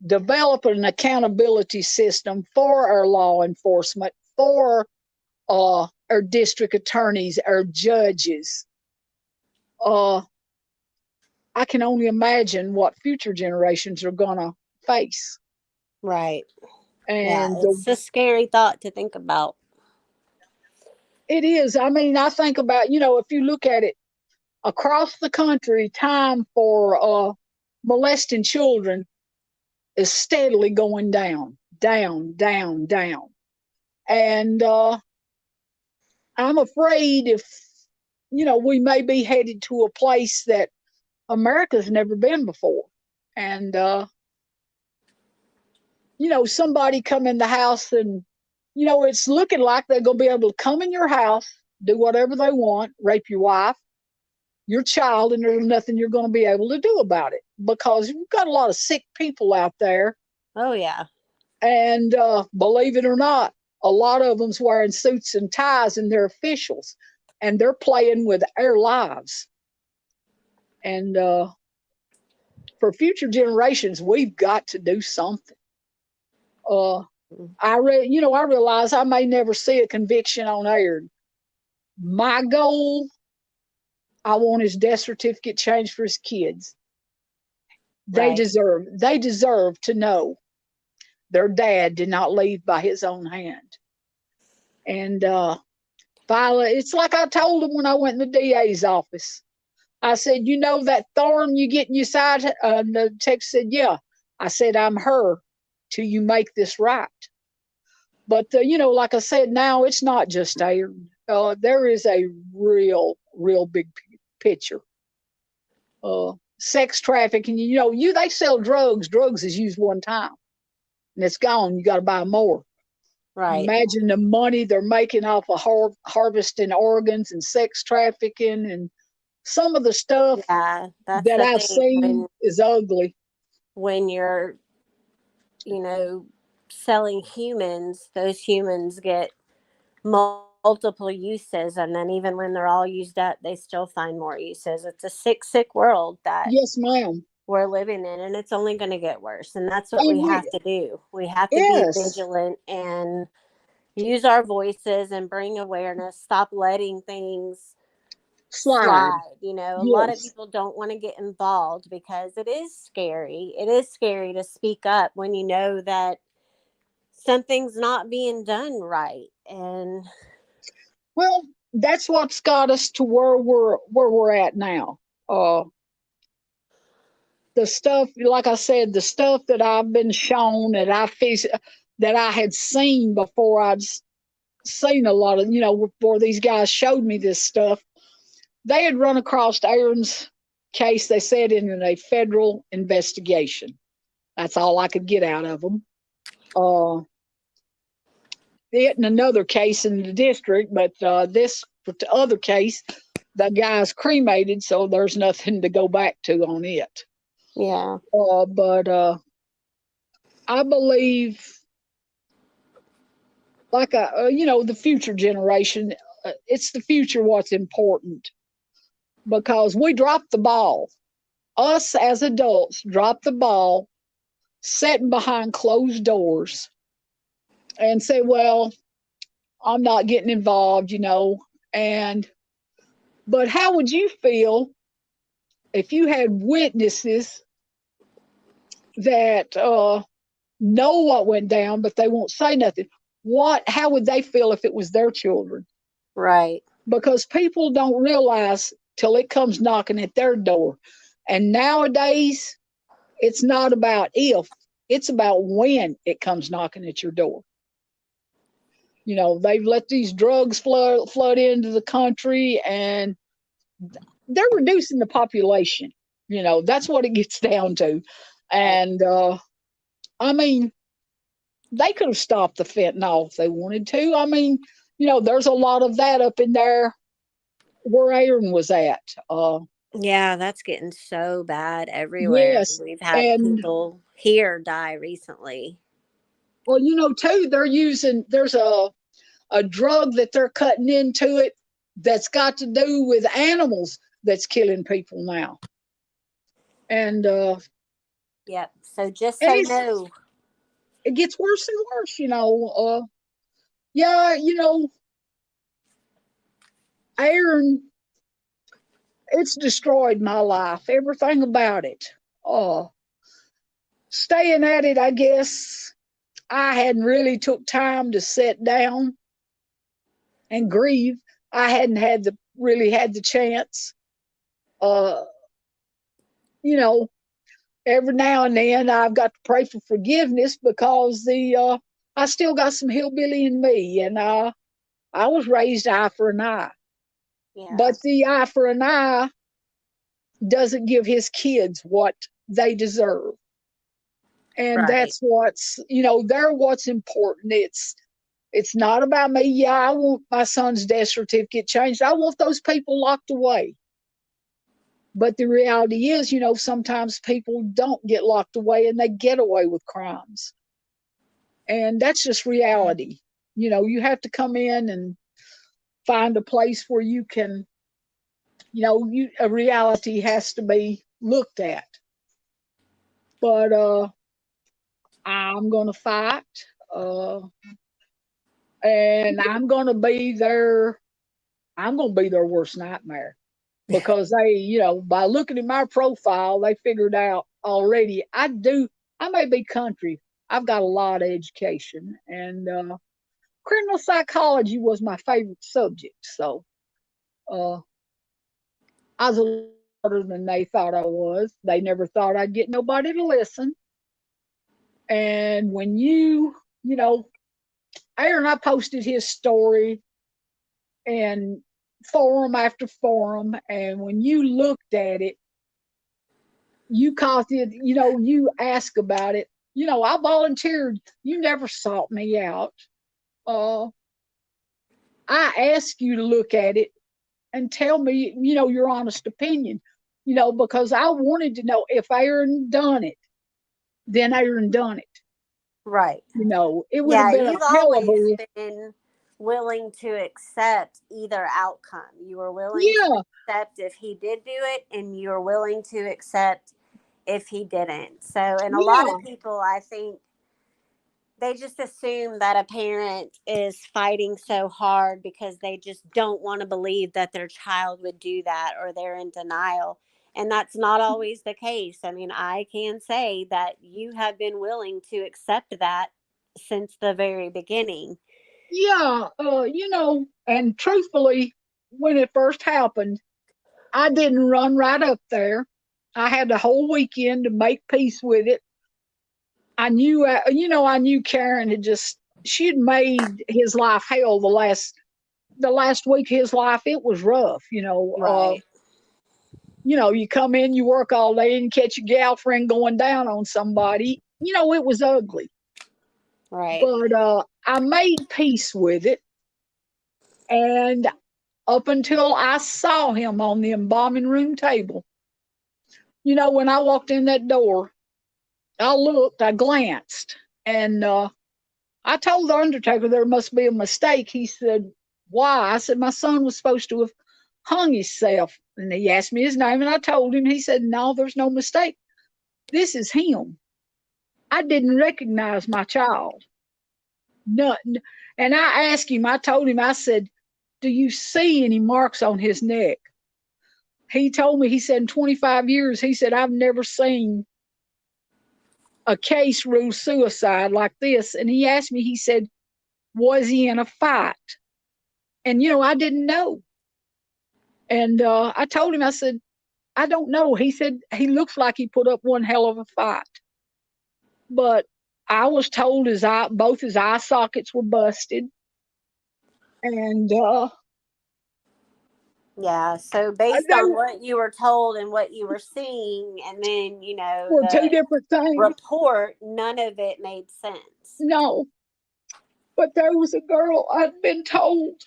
develop an accountability system for our law enforcement, for our district attorneys, our judges, I can only imagine what future generations are going to face. Right. And yeah, it's a scary thought to think about. It is. I mean, I think about, if you look at it across the country, time for molesting children is steadily going down, down, down, down. And I'm afraid if, we may be headed to a place that America's never been before. And, somebody come in the house and, it's looking like they're going to be able to come in your house, do whatever they want, rape your wife, your child, and there's nothing you're going to be able to do about it because you've got a lot of sick people out there. Oh, yeah. And believe it or not, a lot of them's wearing suits and ties and they're officials and they're playing with our lives. And for future generations, we've got to do something. I realize I may never see a conviction on Aaron. My goal, I want his death certificate changed for his kids. They deserve to know their dad did not leave by his own hand. And Viola, it's like I told him when I went in the DA's office. I said, that thorn you get in your side? The text said, yeah. I said, I'm her till you make this right. But, like I said, now it's not just Aaron. There is a real big picture. Sex trafficking, they sell drugs. Drugs is used one time and it's gone. You got to buy more. Right. Imagine the money they're making off of harvesting organs and sex trafficking, and some of the stuff that I've seen is ugly. When you're, selling humans, those humans get multiple uses, and then even when they're all used up, they still find more uses. It's a sick world that yes, ma'am, we're living in, and it's only going to get worse. And that's what we have to do. We have to be vigilant and use our voices and bring awareness. Stop letting things slide. A lot of people don't want to get involved because it is scary. It is scary to speak up when you know that something's not being done right. And well, that's what's got us to where we're at now. The stuff, like I said, the stuff that I've been shown that I had seen before I'd seen a lot of, before these guys showed me this stuff. They had run across Aaron's case, they said, in a federal investigation. That's all I could get out of them. In another case in the district, but this other case, the guy's cremated, so there's nothing to go back to on it. Yeah. But I believe, like the future generation, it's the future what's important, because we dropped the ball. Us as adults dropped the ball, sitting behind closed doors, and say, well, I'm not getting involved, And but how would you feel if you had witnesses that know what went down, but they won't say nothing? How would they feel if it was their children? Right. Because people don't realize till it comes knocking at their door. And nowadays, it's not about if, it's about when it comes knocking at your door. You know, they've let these drugs flood into the country, and they're reducing the population. You know, that's what it gets down to. Right. And I mean, they could have stopped the fentanyl if they wanted to. I mean, you know, there's a lot of that up in there where Aaron was at. Yeah, that's getting so bad everywhere. Yes. We've had And people here die recently. well, you know, too, there's a drug that they're cutting into it that's got to do with animals that's killing people now. And Yep. So just and say no. it gets worse and worse, you know. Yeah, you know, Aaron, it's destroyed my life, everything about it. Uh, Staying at it, I guess I hadn't really took time to sit down and grieve. I hadn't really had the chance. Uh, you know, every now and then I've got to pray for forgiveness because I still got some hillbilly in me, and I was raised eye for an eye. Yeah. But the eye for an eye doesn't give his kids what they deserve. And Right. that's what's, you know, they're what's important. It's not about me. Yeah, I want my son's death certificate changed. I want those people locked away. But the reality is, you know, sometimes people don't get locked away and they get away with crimes. And that's just reality. You know, you have to come in and find a place where you can, you know, a reality has to be looked at. But I'm going to fight. Uh, and I'm going to be their worst nightmare because they, you know, by looking at my profile, they figured out already I may be country. I've got a lot of education, and criminal psychology was my favorite subject. So uh, I was a lot smarter than they thought I was. They never thought I'd get nobody to listen. And when you know, Aaron, I posted his story and forum after forum, and when you looked at it, you caught it, you know, you asked about it. You know, I volunteered. You never sought me out. Uh, I asked you to look at it and tell me, you know, your honest opinion, you know, because I wanted to know if Aaron done it, then Aaron done it. Right. You know, it would have Yeah, been a you've hell of always a, been willing to accept either outcome. You were willing to yeah, accept if he did do it, and you were willing to accept if he didn't. So, and a lot of yeah, people, I think, they just assume that a parent is fighting so hard because they just don't want to believe that their child would do that, or they're in denial. And that's not always the case. I mean, I can say that you have been willing to accept that since the very beginning. yeah. You know, and truthfully, when it first happened, I didn't run right up there. I had the whole weekend to make peace with it. I knew Karen had she'd made his life hell the last week of his life. It was rough, you know. Right. You know, you come in, you work all day, and catch your gal friend going down on somebody. You know, it was ugly. Right. But I made peace with it, and up until I saw him on the embalming room table, you know, when I walked in that door, I looked, I glanced, and I told the undertaker there must be a mistake. He said, "Why?" I said, "My son was supposed to have hung himself." And he asked me his name, and I told him. He said, "No, there's no mistake. This is him." I didn't recognize my child. Nothing. And I asked him, I told him, I said, do you see any marks on his neck? He told me, he said, in 25 years, he said, I've never seen a case rule suicide like this. And he asked me, he said, was he in a fight? And, I didn't know. And I told him, I said, I don't know. He said, he looks like he put up one hell of a fight. But I was told both his eye sockets were busted. And Yeah. So based they on what you were told and what you were seeing, and then, were two the different things. report, none of it made sense. No. But there was a girl, I'd been told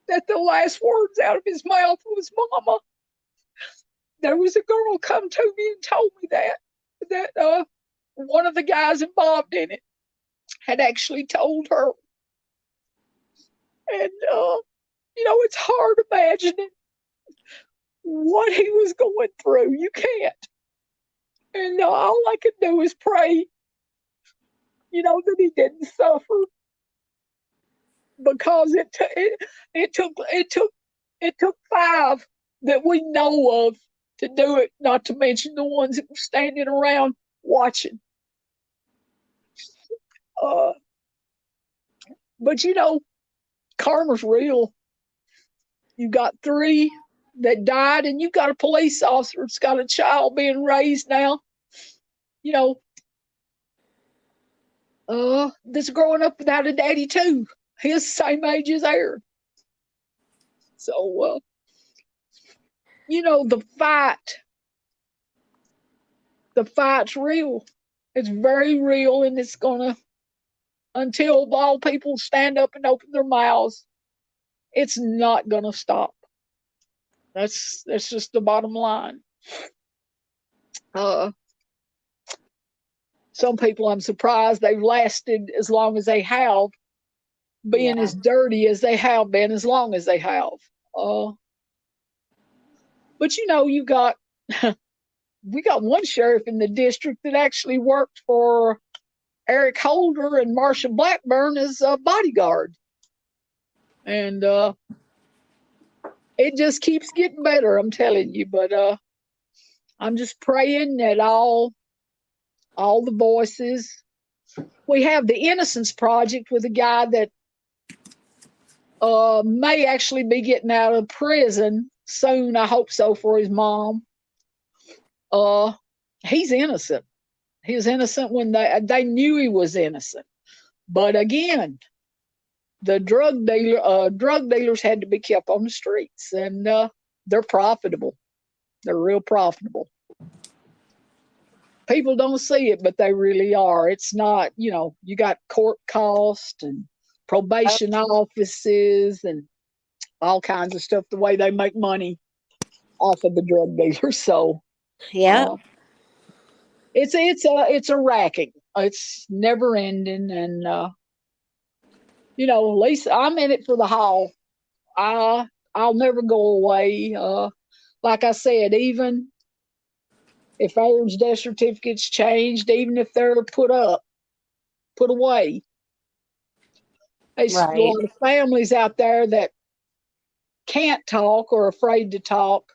that the last words out of his mouth was mama. There was a girl come to me and told me that one of the guys involved in it had actually told her. And it's hard imagining what he was going through. You can't. And all I could do is pray, that he didn't suffer, because it took 5 that we know of to do it, not to mention the ones that were standing around watching. But karma's real. You got 3 that died, and you got a police officer that's got a child being raised now. That's growing up without a daddy too. He's the same age as Aaron. So, the fight's real. It's very real, and it's gonna, until all people stand up and open their mouths, it's not gonna stop. That's just the bottom line. Some people, I'm surprised they've lasted as long as they have, being as dirty as they have been as long as they have. But you got we got one sheriff in the district that actually worked for Eric Holder and Marsha Blackburn as a bodyguard. And it just keeps getting better, I'm telling you. But I'm just praying that all the voices. We have the Innocence Project with a guy that may actually be getting out of prison soon. I hope so, for his mom. He's innocent. He was innocent when they knew he was innocent. But again, the drug dealers had to be kept on the streets, and they're profitable. They're real profitable. People don't see it, but they really are. It's not, you got court costs and probation offices and all kinds of stuff, the way they make money off of the drug dealers. So it's a racket. It's never ending. And at least I'm in it for the haul. I'll never go away. Like I said, even if Aaron's death certificate's changed, even if they're put away, there's a lot of families out there that can't talk or afraid to talk.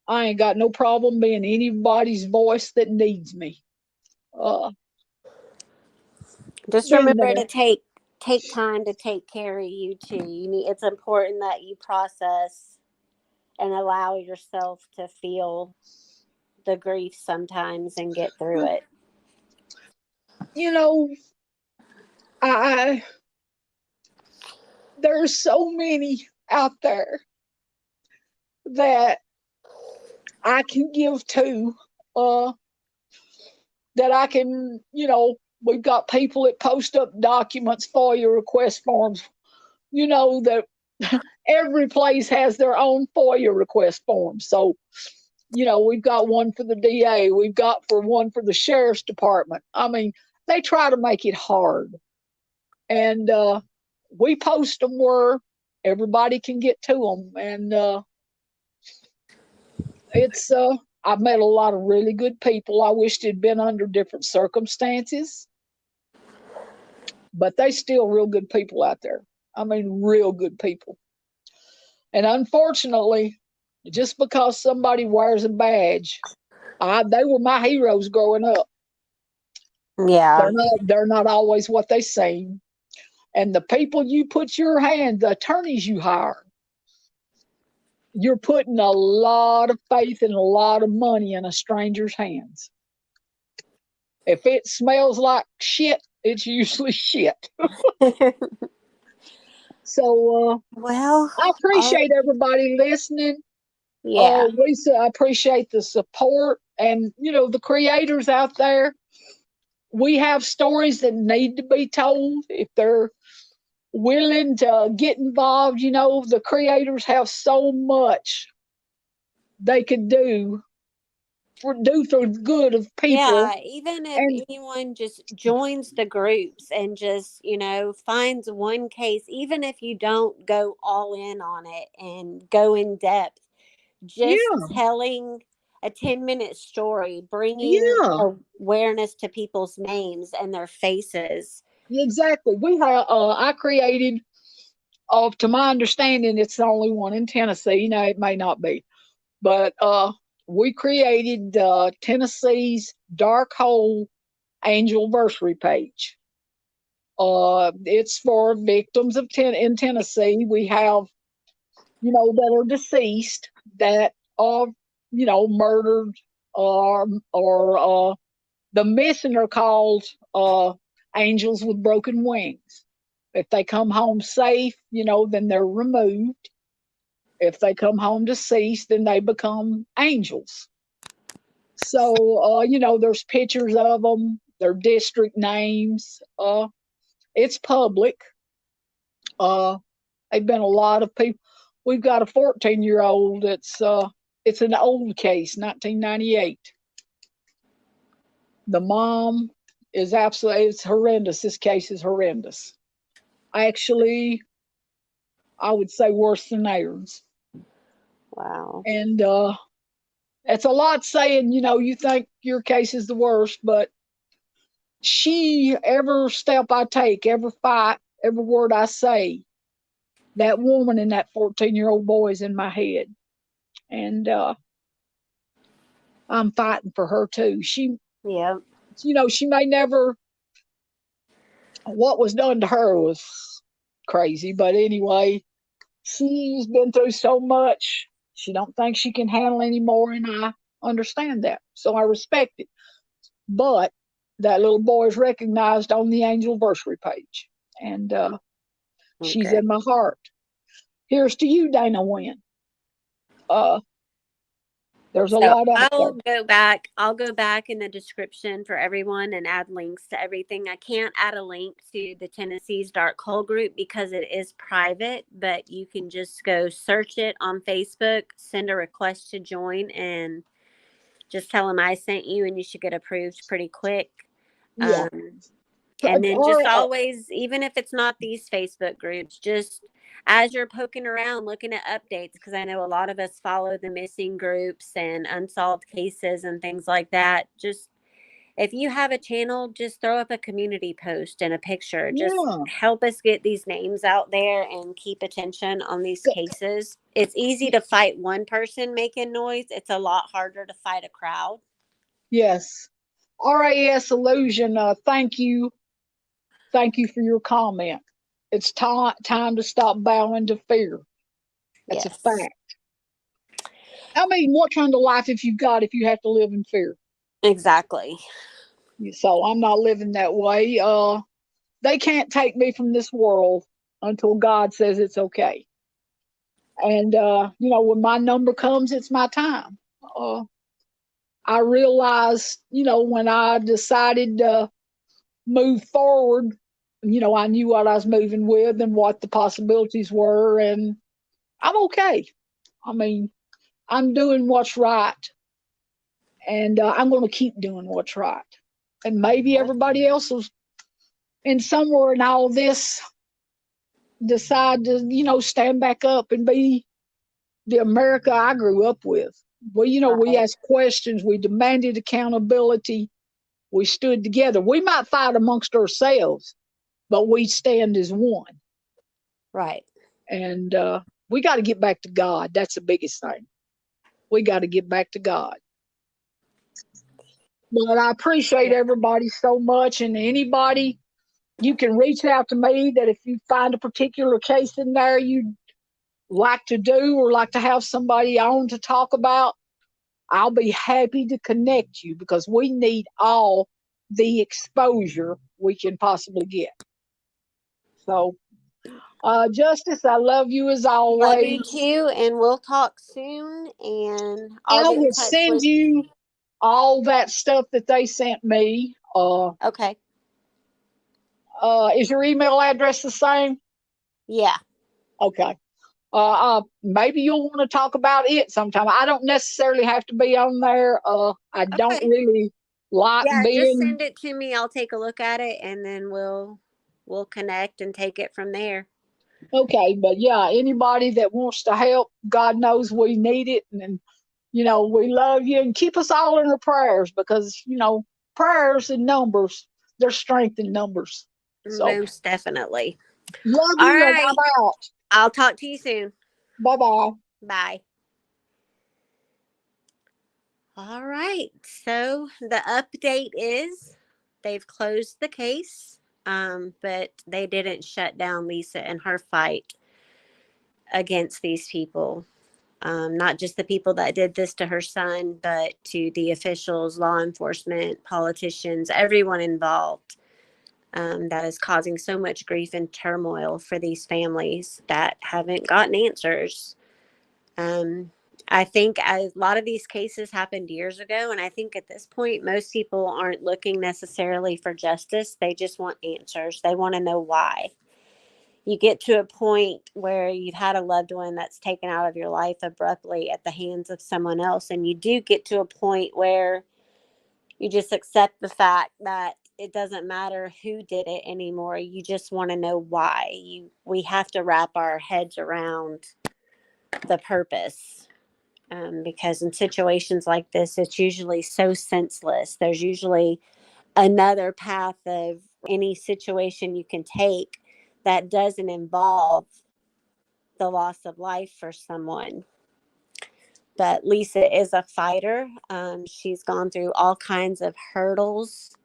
I ain't got no problem being anybody's voice that needs me. Just remember to take time to take care of you too. It's important that you process and allow yourself to feel the grief sometimes and get through it. There's so many out there that I can give to, that I can, we've got people that post up documents, FOIA request forms, that every place has their own FOIA request form. So, we've got one for the DA, we've got one for the sheriff's department. I mean, they try to make it hard. And we post them where everybody can get to them. And I've met a lot of really good people. I wish they'd been under different circumstances, but they still real good people out there. I mean, real good people. And unfortunately, just because somebody wears a badge, they were my heroes growing up. Yeah. They're not always what they seem. And the people you put your hand, the attorneys you hire, you're putting a lot of faith and a lot of money in a stranger's hands. If it smells like shit, it's usually shit. So Well, I appreciate everybody listening. yeah. Lisa, I appreciate the support, and the creators out there. We have stories that need to be told. If they're willing to get involved, the creators have so much they could do for the good of people. Yeah, even if And anyone just joins the groups and just, finds one case, even if you don't go all in on it and go in depth, just yeah, telling a 10-minute story, bringing yeah, awareness to people's names and their faces. exactly. We have. I created. To my understanding, it's the only one in Tennessee. Now it may not be, but we created Tennessee's Dark Hole Angelversary page. It's for victims in Tennessee. We have, that are deceased, that are, murdered, or the missing are called angels with broken wings. If they come home safe, then they're removed. If they come home deceased, then they become angels. So, there's pictures of them, their district names. It's public. Uh, they've been a lot of people. We've got a 14-year-old. It's an old case, 1998. The mom is absolutely. It's horrendous. This case is horrendous. Actually, I would say worse than theirs. Wow. And it's a lot saying. You think your case is the worst, but every step I take, every fight, every word I say, that woman and that 14-year-old boy is in my head. And I'm fighting for her too. Yeah. She may never, what was done to her was crazy. But anyway, she's been through so much. She don't think she can handle anymore. And I understand that. So I respect it. But that little boy is recognized on the Angelversary page. And she's Okay. in my heart. Here's to you, Dana Wynn. Uh, there's a So lot out there. I'll go back in the description for everyone and add links to everything. I can't add a link to the Tennessee's Dark Hole group because it is private, but you can just go search it on Facebook, send a request to join, and just tell them I sent you, and you should get approved pretty quick. Yeah. And then just Or, always, even if it's not these Facebook groups, just as you're poking around looking at updates, because I know a lot of us follow the missing groups and unsolved cases and things like that. Just if you have a channel, just throw up a community post and a picture. Just yeah. help us get these names out there and keep attention on these cases. It's easy to fight one person making noise, it's a lot harder to fight a crowd. Yes. RAS Illusion, thank you. Thank you for your comment. It's time to stop bowing to fear. That's a Yes, fact. I mean, what kind of life have you got if you have to live in fear? exactly. So I'm not living that way. They can't take me from this world until God says it's okay. And when my number comes, it's my time. I realized, when I decided to move forward, I knew what I was moving with and what the possibilities were, and I'm okay. I mean, I'm doing what's right, and I'm going to keep doing what's right. And maybe everybody else will, in somewhere in all this, decide to, stand back up and be the America I grew up with. Well, we Right. asked questions, we demanded accountability, we stood together. We might fight amongst ourselves, but we stand as one. Right. And we got to get back to God. That's the biggest thing. We got to get back to God. But I appreciate Yeah. everybody so much, and anybody, you can reach out to me that if you find a particular case in there you'd like to do or like to have somebody on to talk about, I'll be happy to connect you because we need all the exposure we can possibly get. So, Justice, I love you as Love you always. too, and we'll talk soon. And I'll I get in will touch send with. you all that stuff that they sent me. Okay. Is your email address the same? Yeah. Okay. Maybe you'll want to talk about it sometime. I don't necessarily have to be on there. I don't Okay. really like Yeah. Just being send it to me. I'll take a look at it, and then we'll connect and take it from there. okay. But yeah, anybody that wants to help, God knows we need it, and we love you and keep us all in our prayers because prayers and numbers, there's strength in numbers. So Most definitely. love All you, and right. I'm out. I'll talk to you soon. Bye bye. Bye. All right. So the update is they've closed the case, but they didn't shut down Lisa and her fight against these people. Not just the people that did this to her son, but to the officials, law enforcement, politicians, everyone involved. That is causing so much grief and turmoil for these families that haven't gotten answers. Um, I think a lot of these cases happened years ago, and I think at this point, most people aren't looking necessarily for justice. They just want answers. They want to know why. You get to a point where you've had a loved one that's taken out of your life abruptly at the hands of someone else, and you do get to a point where you just accept the fact that it doesn't matter who did it anymore. You just want to know why. We have to wrap our heads around the purpose, because in situations like this, it's usually so senseless. There's usually another path of any situation you can take that doesn't involve the loss of life for someone. But Lisa is a fighter. She's gone through all kinds of hurdles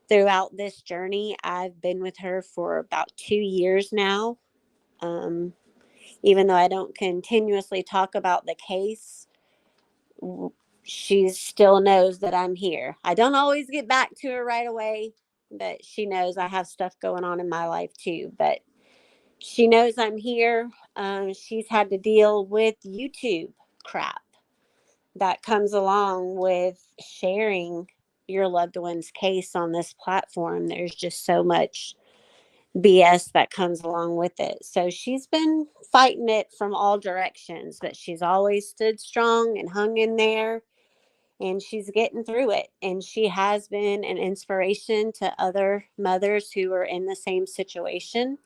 throughout this journey. I've been with her for about 2 years now. Um, Even though I don't continuously talk about the case, she still knows that I'm here. I don't always get back to her right away, but she knows I have stuff going on in my life too. But she knows I'm here. She's had to deal with YouTube crap that comes along with sharing your loved one's case on this platform. There's just so much BS that comes along with it. So she's been fighting it from all directions, but she's always stood strong and hung in there, and she's getting through it. And she has been an inspiration to other mothers who are in the same situation.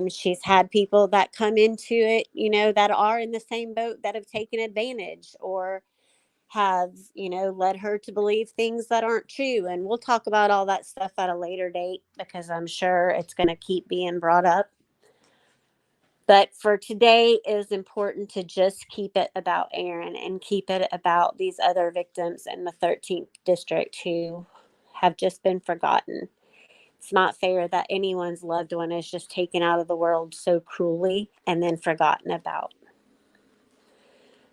She's had people that come into it, that are in the same boat that have taken advantage or have, led her to believe things that aren't true. And we'll talk about all that stuff at a later date because I'm sure it's going to keep being brought up. But for today, it is important to just keep it about Aaron and keep it about these other victims in the 13th district who have just been forgotten. It's not fair that anyone's loved one is just taken out of the world so cruelly and then forgotten about.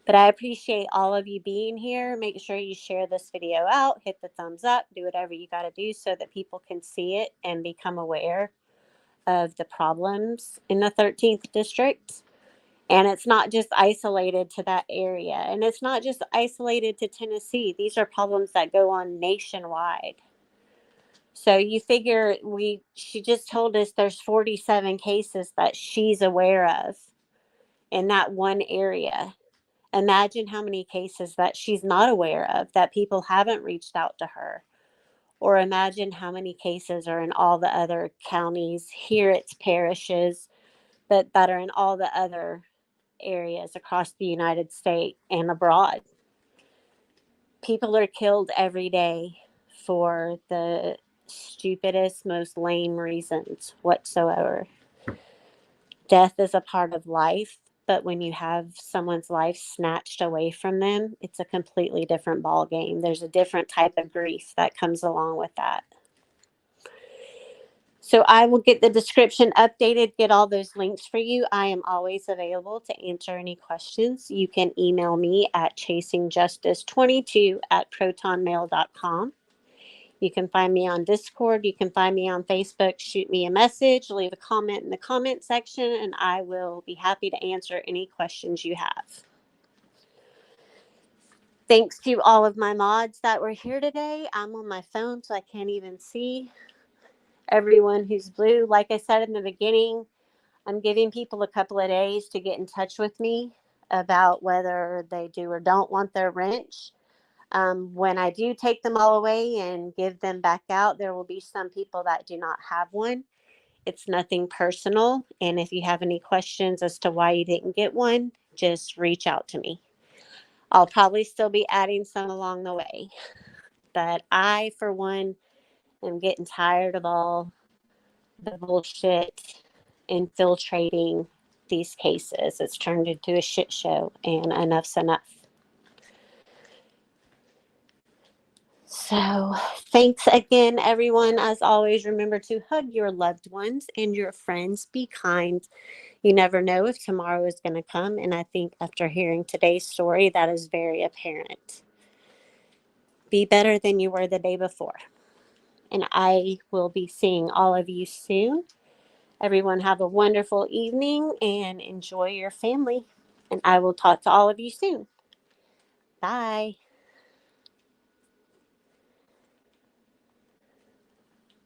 But I appreciate all of you being here. Make sure you share this video out, hit the thumbs up, do whatever you got to do so that people can see it and become aware of the problems in the 13th district. And it's not just isolated to that area. And it's not just isolated to Tennessee. These are problems that go on nationwide. So you figure she just told us there's 47 cases that she's aware of in that one area. Imagine how many cases that she's not aware of that people haven't reached out to her. Or imagine how many cases are in all the other counties. Here it's parishes, but that are in all the other areas across the United States and abroad. People are killed every day for the stupidest, most lame reasons whatsoever. Death is a part of life, but when you have someone's life snatched away from them, it's a completely different ball game. There's a different type of grief that comes along with that. So I will get the description updated, get all those links for you. I am always available to answer any questions. You can email me at chasingjustice22@protonmail.com. You can find me on Discord. You can find me on Facebook. Shoot me a message, leave a comment in the comment section, and I will be happy to answer any questions you have. Thanks to all of my mods that were here today. I'm on my phone, so I can't even see everyone who's blue. Like I said in the beginning, I'm giving people a couple of days to get in touch with me about whether they do or don't want their wrench. When I do take them all away and give them back out, there will be some people that do not have one. It's nothing personal. And if you have any questions as to why you didn't get one, just reach out to me. I'll probably still be adding some along the way. But I, for one, am getting tired of all the bullshit infiltrating these cases. It's turned into a shit show, and enough's enough. So, thanks again, everyone. As always, remember to hug your loved ones and your friends. Be kind. You never know if tomorrow is going to come. And I think after hearing today's story, that is very apparent. Be better than you were the day before. And I will be seeing all of you soon. Everyone, have a wonderful evening and enjoy your family. And I will talk to all of you soon. Bye.